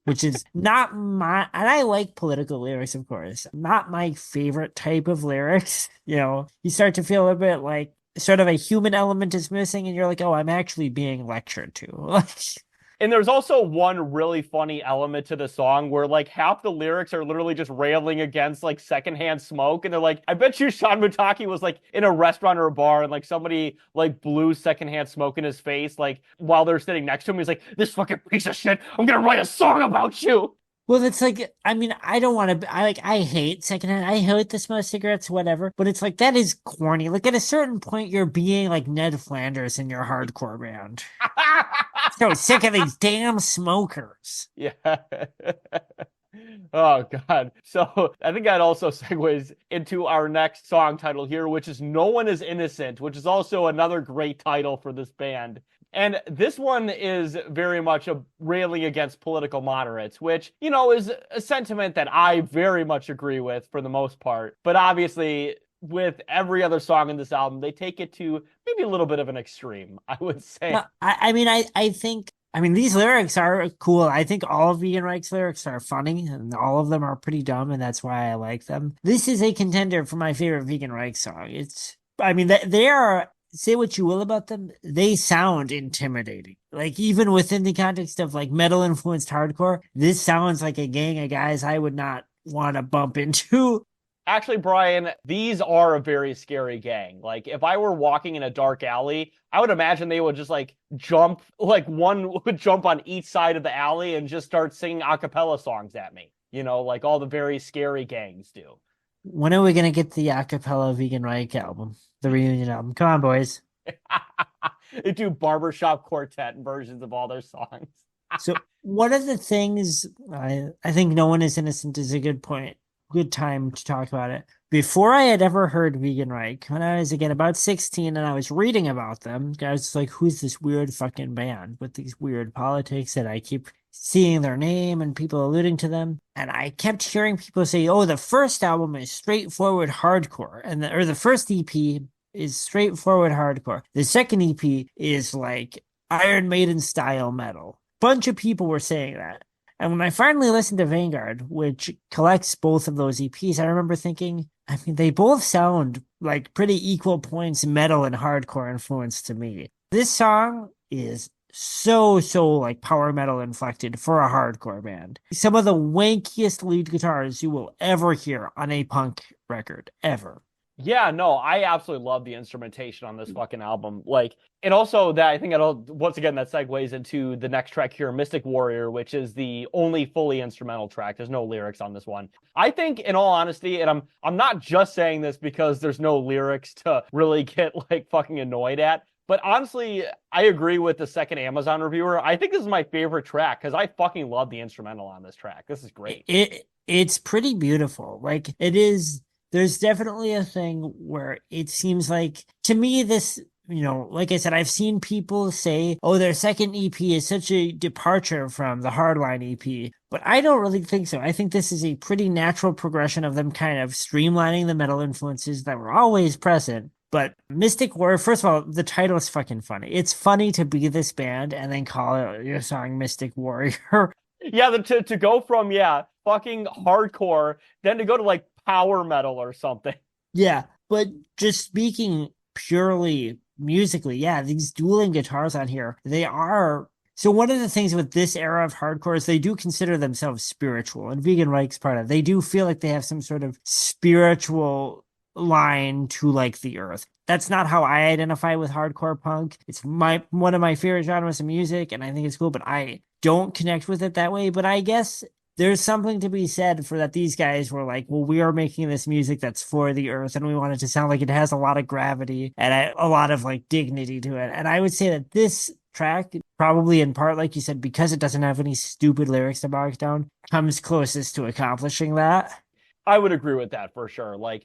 which is not my, and I like political lyrics, of course, not my favorite type of lyrics. You start to feel a bit like sort of a human element is missing, and you're like, oh, I'm actually being lectured to. Like, And there's also one really funny element to the song where like half the lyrics are literally just railing against like secondhand smoke. And they're like, I bet you Sean Mutaki was like in a restaurant or a bar and like somebody like blew secondhand smoke in his face, like while they're sitting next to him. He's like, this fucking piece of shit, I'm gonna write a song about you. well, it's like, I mean, I don't want to, I hate secondhand, I hate the smell of cigarettes, whatever, but it's like, that is corny. Like, at a certain point, you're being like Ned Flanders in your hardcore band. So sick of these damn smokers. Yeah. Oh God. So I think that also segues into our next song title here, which is No One Is Innocent, which is also another great title for this band. And this one is very much a railing against political moderates, which, is a sentiment that I very much agree with for the most part. But obviously, with every other song in this album, they take it to maybe a little bit of an extreme, I would say. No, I mean, I think, I mean, these lyrics are cool. I think all of Vegan Reich's lyrics are funny, and all of them are pretty dumb, and that's why I like them. This is a contender for my favorite Vegan Reich song. I mean, they are, say what you will about them, they sound intimidating. Like, even within the context of like metal influenced hardcore, this sounds like a gang of guys I would not want to bump into. Actually, Brian, these are a very scary gang. Like, if I were walking in a dark alley, I would imagine they would just like jump, like one would jump on each side of the alley and just start singing a cappella songs at me, like all the very scary gangs do. When are we going to get the acapella Vegan Reich album, the reunion album? Come on, boys. They do barbershop quartet versions of all their songs. So one of the things I think No One Is Innocent is a good time to talk about it. Before I had ever heard Vegan Reich, when I was again about 16 and I was reading about them, I was like, who's this weird fucking band with these weird politics? And I keep seeing their name and people alluding to them. And I kept hearing people say, oh, the first album is straightforward hardcore. Or the first EP is straightforward hardcore. The second EP is like Iron Maiden style metal. Bunch of people were saying that. And when I finally listened to Vanguard, which collects both of those EPs, I remember thinking, I mean, they both sound like pretty equal points metal and hardcore influence to me. This song is so like power metal inflected for a hardcore band. Some of the wankiest lead guitars you will ever hear on a punk record, ever. Yeah, no, I absolutely love the instrumentation on this fucking album. Like, and also that I think once again that segues into the next track here, Mystic Warrior, which is the only fully instrumental track. There's no lyrics on this one. I think, in all honesty, and I'm not just saying this because there's no lyrics to really get like fucking annoyed at, but honestly, I agree with the second Amazon reviewer. I think this is my favorite track because I fucking love the instrumental on this track. This is great. It's pretty beautiful. Like, it is. There's definitely a thing where it seems like, to me, this, like I said, I've seen people say, oh, their second EP is such a departure from the Hardline EP, but I don't really think so. I think this is a pretty natural progression of them kind of streamlining the metal influences that were always present, But Mystic Warrior, first of all, the title is fucking funny. It's funny to be this band and then call it your song Mystic Warrior. Yeah, to go from fucking hardcore, then to go to like power metal or something. Yeah, but just speaking purely musically, yeah, these dueling guitars on here, they are. So one of the things with this era of hardcore is they do consider themselves spiritual, and Vegan Reich's part of it. They do feel like they have some sort of spiritual line to like the earth. That's not how I identify with hardcore punk. It's my one of my favorite genres of music, and I think it's cool, but I don't connect with it that way. But I guess there's something to be said for that these guys were like, well, we are making this music that's for the earth, and we want it to sound like it has a lot of gravity and a lot of like dignity to it. And I would say that this track, probably in part, like you said, because it doesn't have any stupid lyrics to bog down, comes closest to accomplishing that. I would agree with that for sure. Like,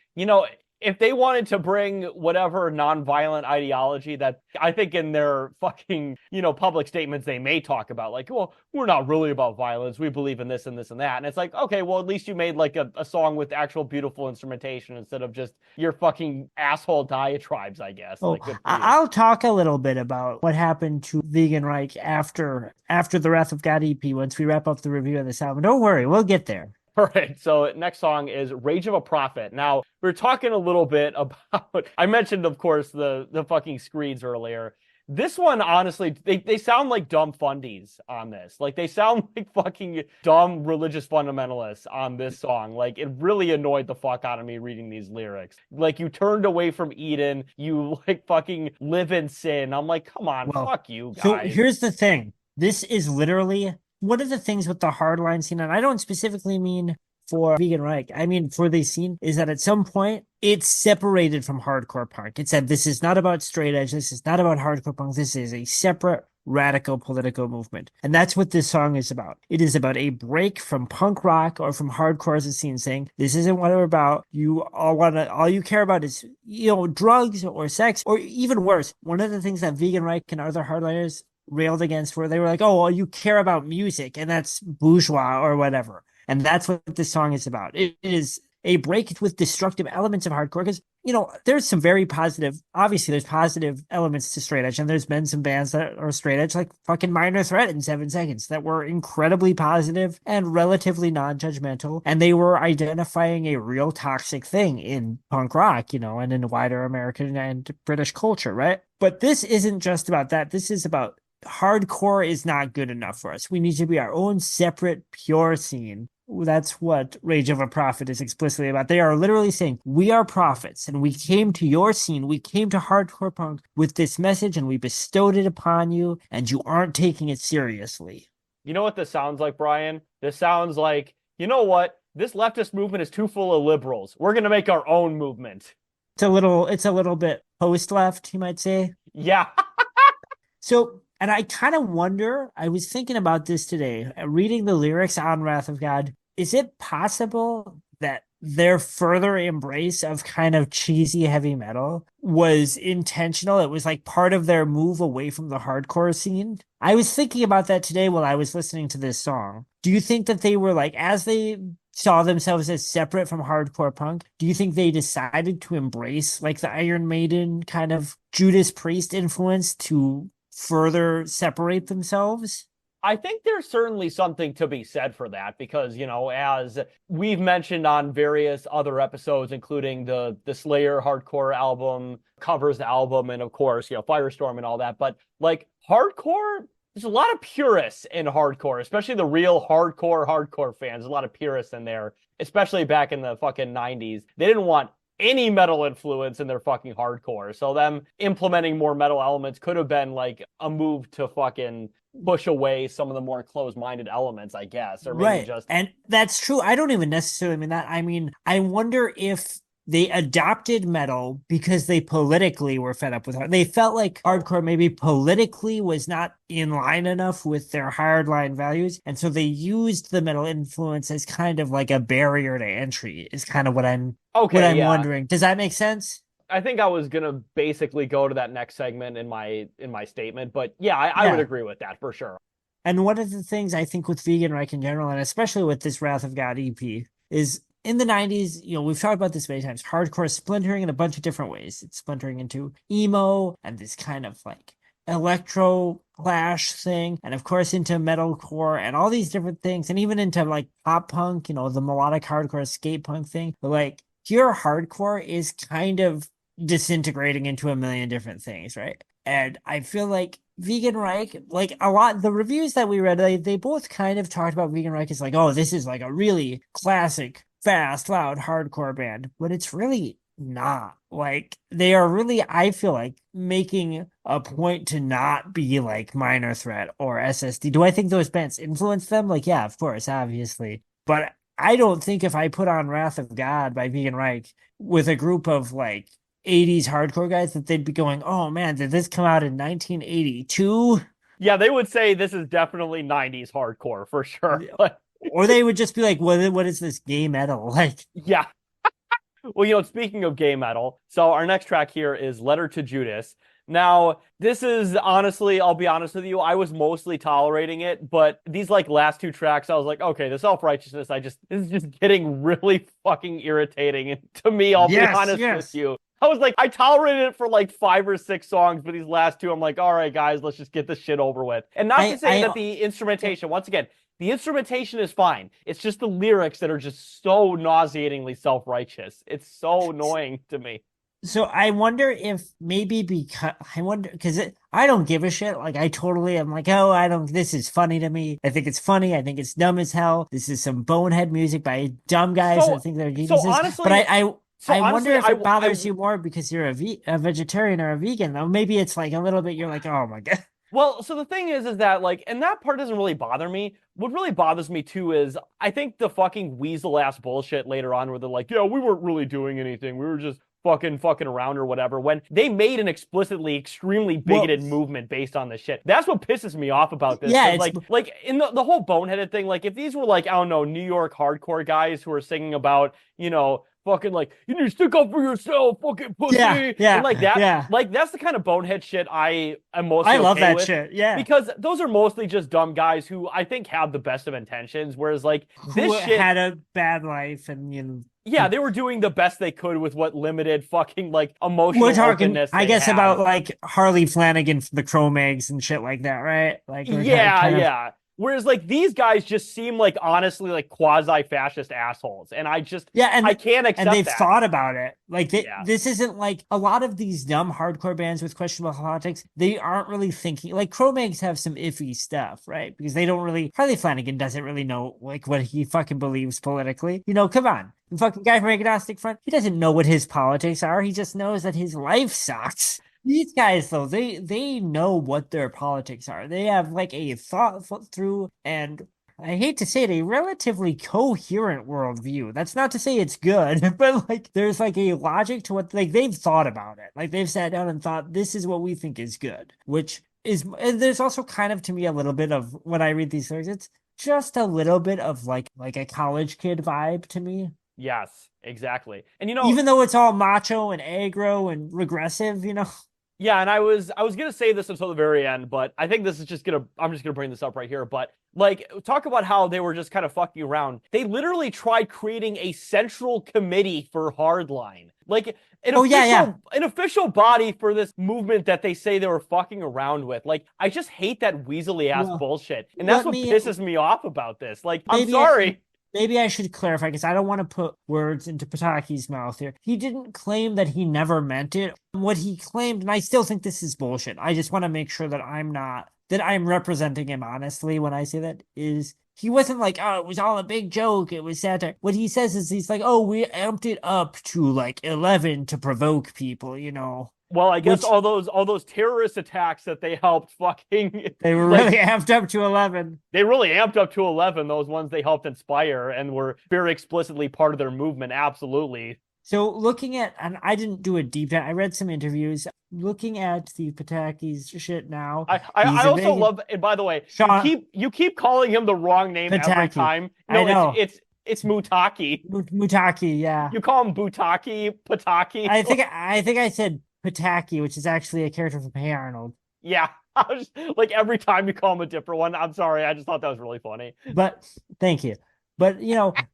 if they wanted to bring whatever nonviolent ideology that I think in their fucking, public statements they may talk about, like, well, we're not really about violence. We believe in this and this and that. And it's like, okay, well, at least you made like a song with actual beautiful instrumentation instead of just your fucking asshole diatribes, I guess. Oh, like, I'll talk a little bit about what happened to Vegan Reich after the Wrath of God EP once we wrap up the review of this album. Don't worry, we'll get there. All right, so next song is Rage of a Prophet. Now, we're talking a little bit about, I mentioned, of course, the fucking screeds earlier. This one, honestly, they sound like dumb fundies on this. Like, they sound like fucking dumb religious fundamentalists on this song. Like, it really annoyed the fuck out of me reading these lyrics. Like, you turned away from Eden, you, like, fucking live in sin. I'm like, come on, fuck you guys. So here's the thing. This is literally one of the things with the hardline scene, and I don't specifically mean for Vegan Reich, I mean for the scene, is that at some point it's separated from hardcore punk. It said this is not about straight edge, this is not about hardcore punk, this is a separate radical political movement. And that's what this song is about. It is about a break from punk rock or from hardcore as a scene, saying this isn't what we're about. All you care about is, drugs or sex, or even worse. One of the things that Vegan Reich and other hardliners railed against where they were like, oh, well, you care about music and that's bourgeois or whatever. And that's what this song is about. It is a break with destructive elements of hardcore because, there's some very positive, obviously there's positive elements to straight edge, and there's been some bands that are straight edge like fucking Minor Threat in 7 Seconds that were incredibly positive and relatively non-judgmental, and they were identifying a real toxic thing in punk rock, and in wider American and British culture, right? But this isn't just about that. This is about hardcore is not good enough for us. We need to be our own separate, pure scene. That's what Rage of a Prophet is explicitly about. They are literally saying, we are prophets, and we came to your scene, we came to hardcore punk with this message, and we bestowed it upon you, and you aren't taking it seriously. You know what this sounds like, Brian? This sounds like, you know what? This leftist movement is too full of liberals. We're going to make our own movement. It's a little bit post-left, you might say. Yeah. So, and I kind of wonder, I was thinking about this today, reading the lyrics on Wrath of God. Is it possible that their further embrace of kind of cheesy heavy metal was intentional? It was like part of their move away from the hardcore scene. I was thinking about that today while I was listening to this song. Do you think that they were like, as they saw themselves as separate from hardcore punk, do you think they decided to embrace like the Iron Maiden kind of Judas Priest influence to further separate themselves? I think there's certainly something to be said for that because, as we've mentioned on various other episodes, including the Slayer hardcore album, covers album, and of course, Firestorm and all that. But like hardcore, there's a lot of purists in hardcore, especially the real hardcore fans. There's a lot of purists in there, especially back in the fucking 90s. They didn't want any metal influence in their fucking hardcore. So them implementing more metal elements could have been like a move to fucking push away some of the more closed-minded elements, I guess. Or maybe right. just... And that's true. I don't even necessarily mean that. I mean, I wonder if they adopted metal because they politically were fed up with it. They felt like hardcore maybe politically was not in line enough with their hardline values. And so they used the metal influence as kind of like a barrier to entry is kind of what I'm wondering. Does that make sense? I think I was going to basically go to that next segment in my statement. But yeah, I would agree with that for sure. And one of the things I think with Vegan Reich in general, and especially with this Wrath of God EP, is in the 90s, we've talked about this many times. Hardcore is splintering in a bunch of different ways. It's splintering into emo and this kind of like electro clash thing, and of course into metalcore and all these different things, and even into like pop punk, the melodic hardcore skate punk thing. But like pure hardcore is kind of disintegrating into a million different things, right? And I feel like Vegan Reich, like a lot, the reviews that we read, they both kind of talked about Vegan Reich as like, oh, this is like a really classic, fast, loud, hardcore band, but it's really not. Like they are really, I feel like, making a point to not be like Minor Threat or SSD. Do I think those bands influenced them? Like, yeah, of course, obviously. But I don't think if I put on Wrath of God by Vegan Reich with a group of like 80s hardcore guys that they'd be going, oh man, did this come out in 1982? Yeah, they would say this is definitely 90s hardcore for sure. Or they would just be like, what is this gay metal? Like, yeah. Well, speaking of gay metal, so our next track here is Letter to Judas. Now, this is honestly, I'll be honest with you, I was mostly tolerating it, but these like last two tracks, I was like, okay, the self-righteousness, this is just getting really fucking irritating. And to me, I'll be honest with you. I was like, I tolerated it for like 5 or 6 songs, but these last two, I'm like, all right, guys, let's just get this shit over with. And not to say that the instrumentation, once again, the instrumentation is fine. It's just the lyrics that are just so nauseatingly self-righteous. It's so annoying to me. So I wonder if maybe because I don't give a shit. Like I totally am like, oh, this is funny to me. I think it's funny. I think it's dumb as hell. This is some bonehead music by dumb guys that think they're geniuses. So honestly, but I wonder if it bothers you more because you're a vegetarian or a vegan, though. Maybe it's like a little bit, you're like, oh my God. Well, so the thing is that like, and that part doesn't really bother me. What really bothers me too is I think the fucking weasel ass bullshit later on where they're like, yeah, we weren't really doing anything. We were just fucking around or whatever, when they made an explicitly extremely bigoted movement based on this shit. That's what pisses me off about this. Yeah, like in the whole boneheaded thing, like if these were like, I don't know, New York hardcore guys who are singing about, fucking like, you need to stick up for yourself, fucking pussy. Yeah. And like that. Yeah. Like that's the kind of bonehead shit I am mostly I love okay that with, shit. Yeah. Because those are mostly just dumb guys who I think have the best of intentions. Whereas like this shit had a bad life and yeah, they were doing the best they could with what limited fucking like emotional openness I guess had. about like Harley Flanagan from the Cro-Mags and shit like that, right? Like yeah. Whereas like these guys just seem like honestly like quasi-fascist assholes, and I can't accept and they've that. thought about it. Like this isn't like a lot of these dumb hardcore bands with questionable politics. They aren't really thinking. Like Cro-Mags have some iffy stuff, right? Because they don't really. Harley Flanagan doesn't really know like what he fucking believes politically. Come on. The fucking guy from Agnostic Front, he doesn't know what his politics are. He just knows that his life sucks. These guys, though, they know what their politics are. They have like a thought through, and I hate to say it, a relatively coherent worldview. That's not to say it's good, but like there's like a logic to what like they've thought about it. Like they've sat down and thought this is what we think is good, which is. And there's also kind of to me a little bit of when I read these lyrics, it's just a little bit of like a college kid vibe to me. Yes, exactly. And even though it's all macho and aggro and regressive, Yeah, and I was gonna say this until the very end, but I think this is I'm just gonna bring this up right here. But like, talk about how they were just kind of fucking around. They literally tried creating a central committee for Hardline, like an official body for this movement that they say they were fucking around with. Like, I just hate that weaselly ass bullshit, and that's what pisses me off about this. Like, I'm sorry. Maybe I should clarify because I don't want to put words into Pataki's mouth here. He didn't claim that he never meant it. What he claimed, and I still think this is bullshit. I just want to make sure that I'm representing him honestly when I say that, is he wasn't like, oh, it was all a big joke. It was satire. What he says is he's like, oh, we amped it up to like 11 to provoke people, Well, I guess all those terrorist attacks that they helped fucking they were really amped up to 11. They really amped up to 11, those ones they helped inspire and were very explicitly part of their movement, absolutely. So looking at, and I didn't do a deep dive, I read some interviews, looking at the Pataki's shit now. I also love, and by the way, you keep calling him the wrong name Pataki. Every time. No, I know. It's Mutaki. Mutaki, yeah. You call him Butaki, Pataki. I think I said Pataki, which is actually a character from Hey Arnold. Yeah. I was like every time you call him a different one. I'm sorry. I just thought that was really funny. But thank you. But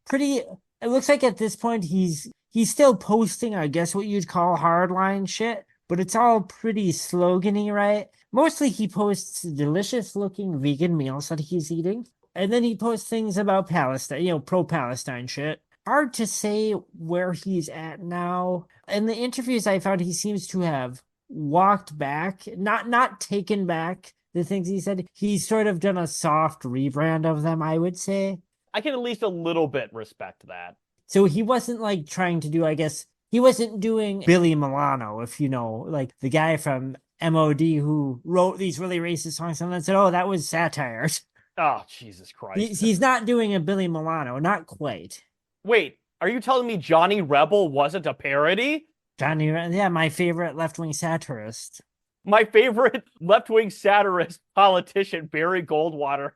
pretty it looks like at this point he's still posting, I guess what you'd call hardline shit, but it's all pretty slogany, right? Mostly he posts delicious looking vegan meals that he's eating. And then he posts things about Palestine, pro-Palestine shit. Hard to say where he's at now. In the interviews I found, he seems to have walked back, not taken back the things he said. He's sort of done a soft rebrand of them, I would say. I can at least a little bit respect that. So he wasn't like trying to do, I guess, he wasn't doing Billy Milano, if you know, like the guy from MOD who wrote these really racist songs and then said, oh, that was satire. Oh, Jesus Christ. He's not doing a Billy Milano, not quite. Wait, are you telling me Johnny Rebel wasn't a parody? Johnny, yeah, my favorite left-wing satirist. My favorite left-wing satirist politician, Barry Goldwater.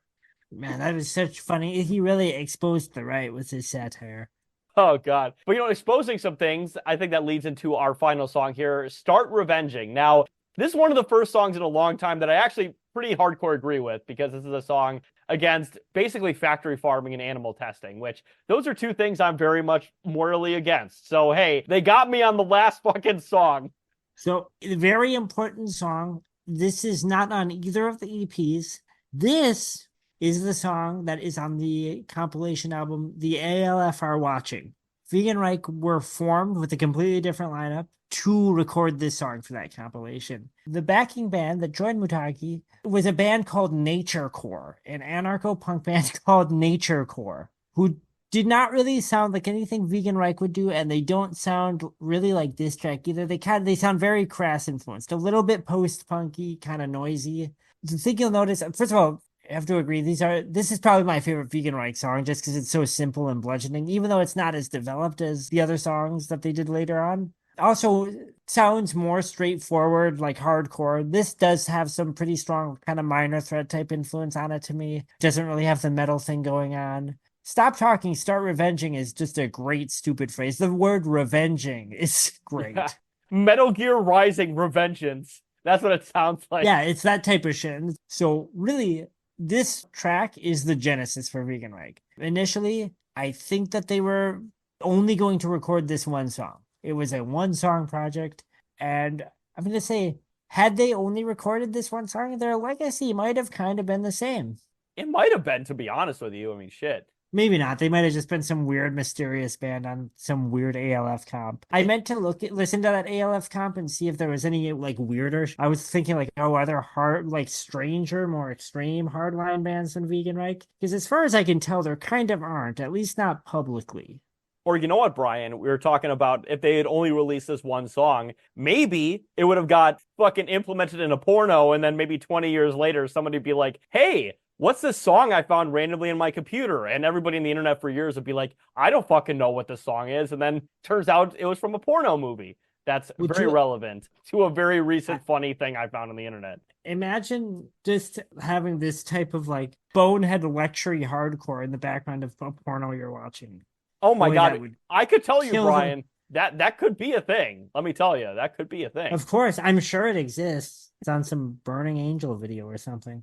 Man, that was such funny. He really exposed the right with his satire. Oh, God. But, exposing some things, I think that leads into our final song here, Start Revenging. Now, this is one of the first songs in a long time that I actually pretty hardcore agree with, because this is a song against basically factory farming and animal testing, which those are two things I'm very much morally against. So, hey, they got me on the last fucking song. So, very important song. This is not on either of the EPs. This is the song that is on the compilation album, The ALF Are Watching. Vegan Reich were formed with a completely different lineup to record this song for that compilation. The backing band that joined Mutagi was a band called Nature Core, an anarcho-punk band called Nature Core, who did not really sound like anything Vegan Reich would do, and they don't sound really like this track either. They sound very crass influenced, a little bit post-punky, kind of noisy. The thing you'll notice, first of all, I have to agree, this is probably my favorite Vegan Reich song just because it's so simple and bludgeoning, even though it's not as developed as the other songs that they did later on. Also sounds more straightforward, like hardcore. This does have some pretty strong kind of Minor Threat type influence on it to me. Doesn't really have the metal thing going on. Stop talking, start revenging is just a great stupid phrase. The word revenging is great. Metal Gear Rising Revengeance. That's what it sounds like. Yeah, it's that type of shit. So really, this track is the genesis for Vegan Reich. Initially, I think that they were only going to record this one song. It was a one-song project, and I'm going to say, had they only recorded this one song, their legacy might have kind of been the same. It might have been, to be honest with you. I mean, shit. Maybe not. They might have just been some weird, mysterious band on some weird ALF comp. I meant to listen to that ALF comp and see if there was any like weirder. I was thinking like, oh, are there stranger, more extreme hardline bands than Vegan Reich? Because as far as I can tell, there kind of aren't, at least not publicly. Or you know what, Brian? We were talking about if they had only released this one song, maybe it would have got fucking implemented in a porno, and then maybe 20 years later, somebody would be like, hey, what's this song I found randomly in my computer? And everybody in the internet for years would be like, I don't fucking know what this song is. And then turns out it was from a porno movie. That's very relevant to a very recent funny thing I found on the internet. Imagine just having this type of like bonehead lectury hardcore in the background of a porno you're watching. Oh my God. I could tell you, Brian, that could be a thing. Let me tell you, that could be a thing. Of course. I'm sure it exists. It's on some Burning Angel video or something.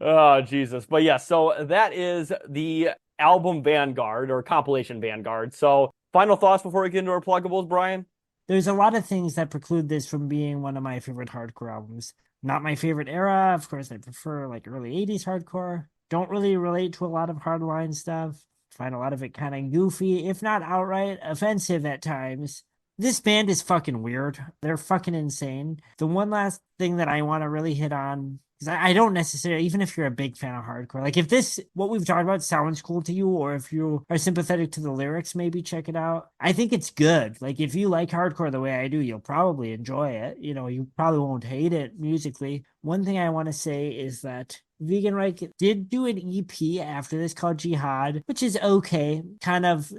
Oh, Jesus. But yeah, so that is the album Vanguard or compilation Vanguard. So final thoughts before we get into our pluggables, Brian? There's a lot of things that preclude this from being one of my favorite hardcore albums. Not my favorite era. Of course, I prefer like early 80s hardcore. Don't really relate to a lot of hardline stuff. Find a lot of it kind of goofy, if not outright offensive at times. This band is fucking weird. They're fucking insane. The one last thing that I want to really hit on, because I don't necessarily, even if you're a big fan of hardcore, like if this, what we've talked about sounds cool to you, or if you are sympathetic to the lyrics, maybe check it out. I think it's good. Like if you like hardcore the way I do, you'll probably enjoy it. You probably won't hate it musically. One thing I want to say is that Vegan Reich did do an EP after this called Jihad, which is okay. Kind of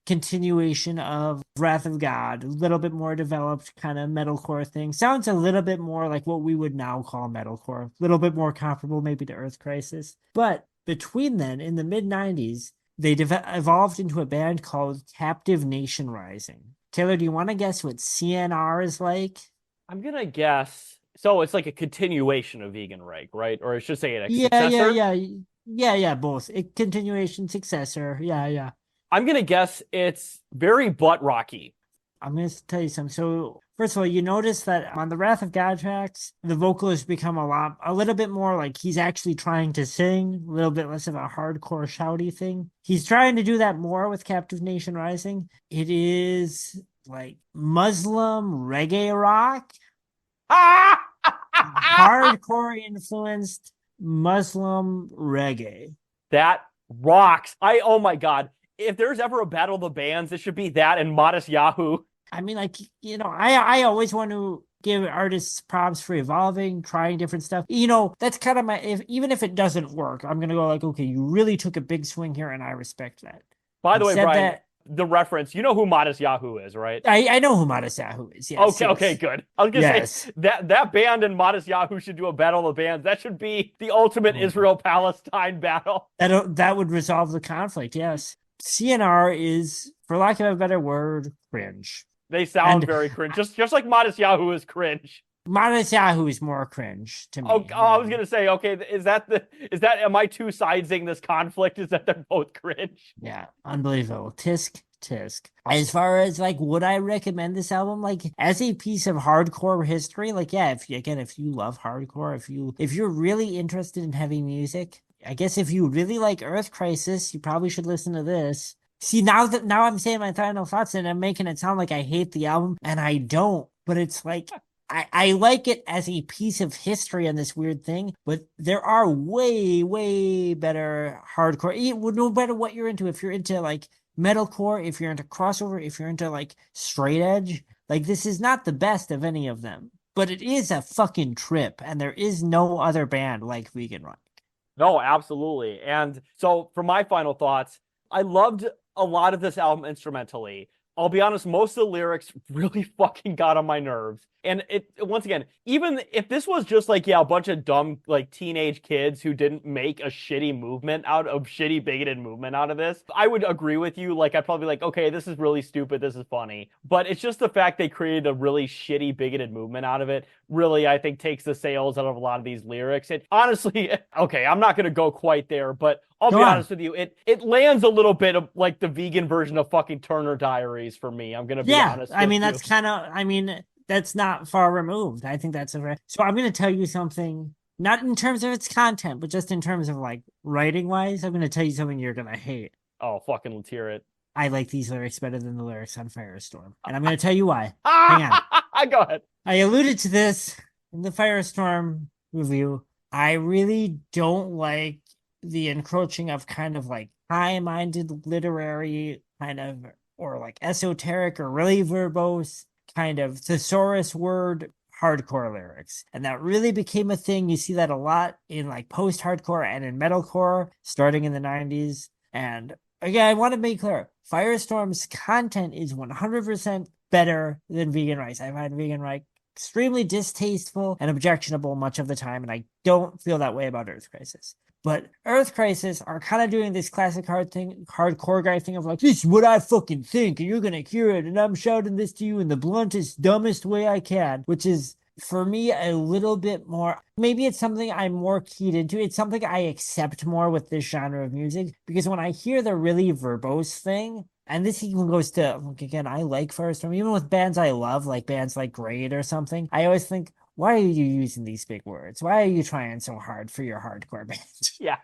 continuation of Wrath of God, a little bit more developed kind of metalcore thing. Sounds a little bit more like what we would now call metalcore, a little bit more comparable maybe to Earth Crisis. But between then, in the mid-90s, they evolved into a band called Captive Nation Rising. Taylor, do you want to guess what CNR is like? I'm going to guess. So it's like a continuation of Vegan Reich, right? Or I should say a successor? Yeah. Yeah, both. Continuation, successor. Yeah. I'm gonna guess it's very butt rocky. I'm going to tell you something. So, first of all, you notice that on the Wrath of God tracks, the vocalist become a little bit more like he's actually trying to sing, a little bit less of a hardcore shouty thing. He's trying to do that more with Captive Nation Rising. It is like Muslim reggae rock, hardcore influenced Muslim reggae. That rocks. Oh my God. If there's ever a battle of the bands, it should be that and Modest Yahoo. I mean, like, I always want to give artists props for evolving, trying different stuff. That's kind of even if it doesn't work, I'm gonna go like, okay, you really took a big swing here, and I respect that. By the Having way, said Brian, that, the reference, you know who Modest Yahoo is, right? I know who Matasahu is. Yes, Okay, yes, good. I was gonna say yes. that band and Modest Yahoo should do a battle of the bands. That should be the ultimate Oh, Israel-Palestine battle. that would resolve the conflict. Yes, CNR is, for lack of a better word, cringe, They sound and very cringe, just like Modest Yahoo is cringe. Matasahu is more cringe to Oh, me I was than. gonna say, okay, am I two sidesing this conflict? Is that they're both cringe? Yeah, unbelievable. Tisk. As far as like, would I recommend this album? Like, as a piece of hardcore history? Like, yeah, if you love hardcore, if you're really interested in heavy music, I guess if you really like Earth Crisis, you probably should listen to this. See, now I'm saying my final thoughts and I'm making it sound like I hate the album, and I don't. But it's like I like it as a piece of history on this weird thing, but there are way better hardcore. No matter what you're into, if you're into like metalcore, if you're into crossover, if you're into like straight edge, like this is not the best of any of them. But it is a fucking trip, and there is no other band like Vegan Reich. No, absolutely. And so for my final thoughts, I loved a lot of this album instrumentally. I'll be honest, most of the lyrics really fucking got on my nerves. And it once again, even if this was just like, yeah, a bunch of dumb like teenage kids who didn't make a shitty bigoted movement out of this, I would agree with you. Like I'd probably be like, okay, this is really stupid, this is funny. But it's just the fact they created a really shitty bigoted movement out of it, really, I think takes the sales out of a lot of these lyrics. It honestly, okay, I'm not gonna go quite there, but I'll Go be on. honest with you, it lands a little bit of like the vegan version of fucking Turner Diaries for me. I'm gonna be Yeah, honest I with mean you. that's not far removed. I think that's so I'm going to tell you something, not in terms of its content, but just in terms of like writing wise. I'm going to tell you something you're going to hate. Oh, fucking let's hear it. I like these lyrics better than the lyrics on Firestorm, and I'm going to tell you why. Hang on. Ah, go ahead. I alluded to this in the Firestorm review. I really don't like the encroaching of kind of like high-minded literary kind of, or like esoteric or really verbose kind of thesaurus word hardcore lyrics. And that really became a thing. You see that a lot in like post-hardcore and in metalcore starting in the 90s. And again, I want to make clear, Firestorm's content is 100% better than Vegan Rice. I find Vegan Rice extremely distasteful and objectionable much of the time, and I don't feel that way about Earth Crisis. But Earth Crisis are kind of doing this classic hardcore guy thing of like, this is what I fucking think, and you're gonna hear it, and I'm shouting this to you in the bluntest, dumbest way I can, which is for me a little bit more. Maybe it's something I'm more keyed into. It's something I accept more with this genre of music, because when I hear the really verbose thing, and this even goes to, like, again, I like Firestorm, even with bands I love, like bands like Great or something, I always think, why are you using these big words? Why are you trying so hard for your hardcore band? Yeah.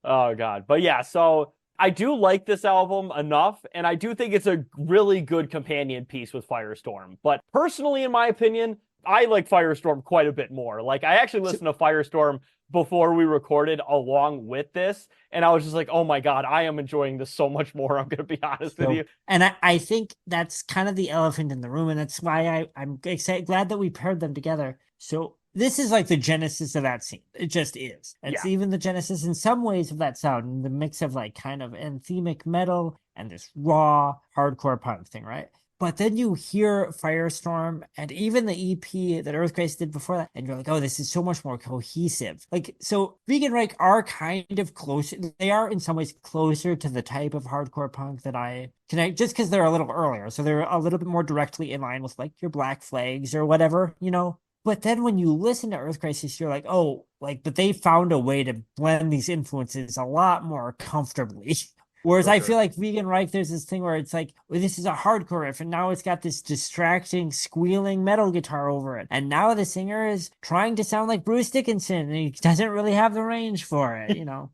Oh God. But yeah, so I do like this album enough, and I do think it's a really good companion piece with Firestorm. But personally, in my opinion, I like Firestorm quite a bit more. Like I actually listened to Firestorm before we recorded along with this, and I was just like, oh my God, I am enjoying this so much more. I'm gonna be honest with you. And I think that's kind of the elephant in the room, and that's why I'm excited, glad that we paired them together. So this is like the genesis of that scene. It just is. It's Yeah. even the genesis in some ways of that sound, the mix of like kind of anthemic metal and this raw hardcore punk thing, right? But then you hear Firestorm and even the EP that Earthquake did before that, and you're like, oh, this is so much more cohesive. Like, so Vegan Reich are kind of closer. They are in some ways closer to the type of hardcore punk that I connect, just because they're a little earlier. So they're a little bit more directly in line with like your Black Flags or whatever, But then when you listen to Earth Crisis, you're like, oh, like, but they found a way to blend these influences a lot more comfortably. Whereas For I sure. feel like Vegan Reich, there's this thing where it's like, well, this is a hardcore riff, and now it's got this distracting, squealing metal guitar over it. And now the singer is trying to sound like Bruce Dickinson, and he doesn't really have the range for it, you know?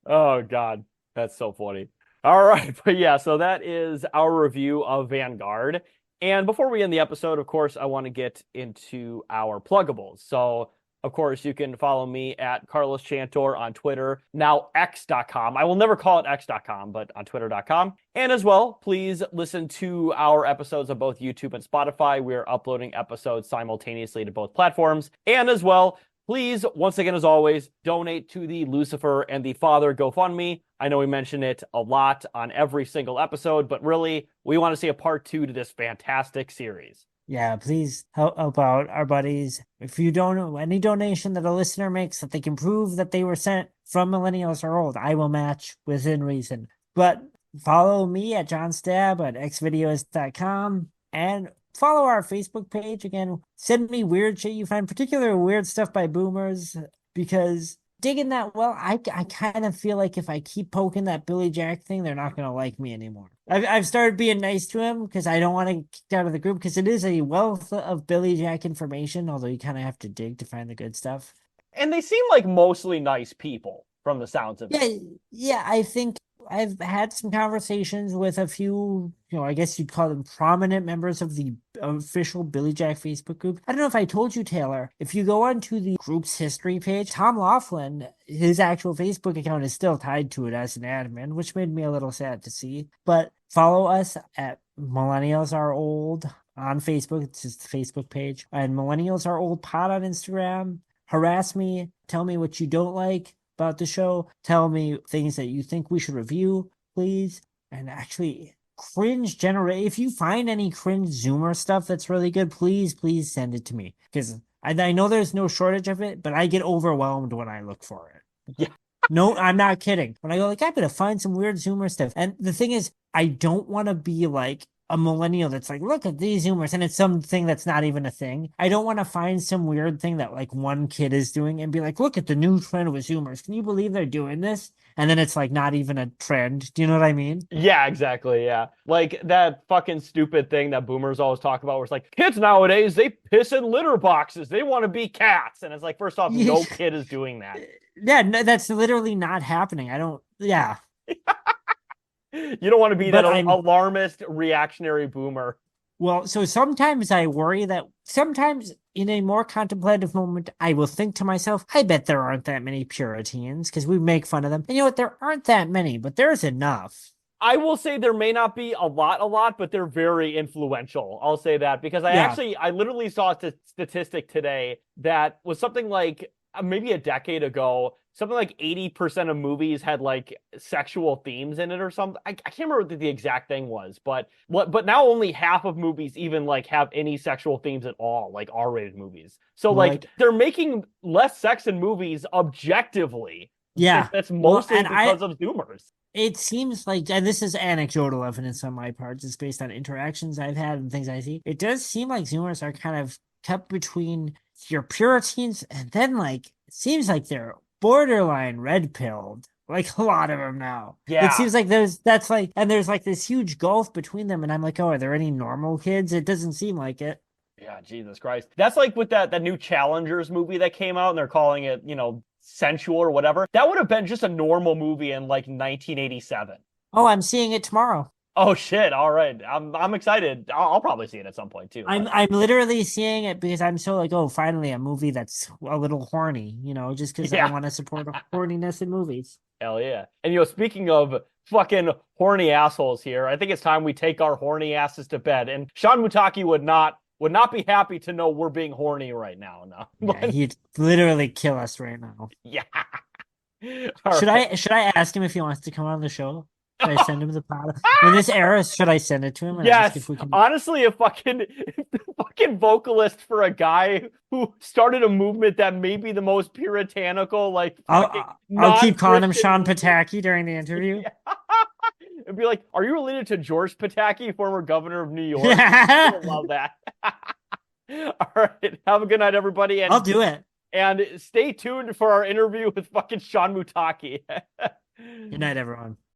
Oh God, that's so funny. All right, but yeah, so that is our review of Vanguard. And before we end the episode, of course, I want to get into our pluggables. So, of course, you can follow me at Carlos Chantor on Twitter, now X.com. I will never call it X.com, but on Twitter.com. And as well, please listen to our episodes on both YouTube and Spotify. We are uploading episodes simultaneously to both platforms. And as well, please, once again, as always, donate to the Lucifer and the Father GoFundMe. I know we mention it a lot on every single episode, but really, we want to see a part 2 to this fantastic series. Yeah, please help out our buddies. If you don't know any donation that a listener makes that they can prove that they were sent from Millennials or Old, I will match within reason. But follow me at johnstab at xvideos.com and follow our Facebook page. Again, send me weird shit you find, particularly weird stuff by boomers, because digging that well, I kind of feel like if I keep poking that Billy Jack thing, they're not going to like me anymore. I've started being nice to him because I don't want to get kicked out of the group because it is a wealth of Billy Jack information, although you kind of have to dig to find the good stuff. And they seem like mostly nice people from the sounds of Yeah, it. yeah, I think I've had some conversations with a few, I guess you'd call them prominent members of the official Billy Jack Facebook group. I don't know if I told you, Taylor, if you go onto the group's history page, Tom Laughlin, his actual Facebook account is still tied to it as an admin, which made me a little sad to see. But follow us at Millennials Are Old on Facebook. It's just the Facebook page. And Millennials Are Old Pod on Instagram. Harass me. Tell me what you don't like about the show. Tell me things that you think we should review, please. And actually, cringe generate. If you find any cringe Zoomer stuff that's really good, please send it to me. Because I know there's no shortage of it, but I get overwhelmed when I look for it. Yeah. No, I'm not kidding. When I go like, I better find some weird Zoomer stuff. And the thing is, I don't want to be like a millennial that's like, look at these Zoomers, and it's something that's not even a thing. I don't want to find some weird thing that like one kid is doing and be like, look at the new trend with Zoomers. Can you believe they're doing this? And then it's like not even a trend. Do you know what I mean? Yeah, exactly. Yeah. Like that fucking stupid thing that boomers always talk about where it's like, kids nowadays, they piss in litter boxes. They want to be cats. And it's like, first off, no kid is doing that. Yeah, no, that's literally not happening. I don't, yeah. You don't want to be But that I'm alarmist reactionary boomer. Well, so sometimes I worry that sometimes in a more contemplative moment, I will think to myself, I bet there aren't that many Puritans because we make fun of them. And you know what? There aren't that many, but there's enough. I will say there may not be a lot, but they're very influential. I'll say that because I literally saw a statistic today that was something like maybe a decade ago, something like 80% of movies had like sexual themes in it or something. I can't remember what the exact thing was, but now only half of movies even like have any sexual themes at all, like R-rated movies. So Right. like they're making less sex in movies objectively. Yeah. That's mostly and because of Zoomers. it seems like, and this is anecdotal evidence on my part, just based on interactions I've had and things I see. It does seem like Zoomers are kind of kept between your Puritans and then like, it seems like they're borderline red pilled. Like a lot of them now. Yeah. It seems like there's like this huge gulf between them. And I'm like, oh, are there any normal kids? It doesn't seem like it. Yeah, Jesus Christ. That's like with that new Challengers movie that came out and they're calling it, sensual or whatever. That would have been just a normal movie in like 1987. Oh, I'm seeing it tomorrow. Oh shit! All right, I'm excited. I'll probably see it at some point too. I'm literally seeing it because I'm so like, oh, finally a movie that's a little horny, just because I want to support horniness in movies. Hell yeah! And speaking of fucking horny assholes here, I think it's time we take our horny asses to bed. And Sean Mutaki would not be happy to know we're being horny right now. No, yeah, he'd literally kill us right now. Yeah. Should I ask him if he wants to come on the show? Should I send him the pod? In this era, should I send it to him? And yes. Ask if we can... Honestly, a fucking vocalist for a guy who started a movement that may be the most puritanical, like I'll keep calling him Sean Pataki during the interview. Yeah. It'd be like, are you related to George Pataki, former governor of New York? I love that. All right. Have a good night, everybody. I'll do it. And stay tuned for our interview with fucking Sean Mutaki. Good night, everyone.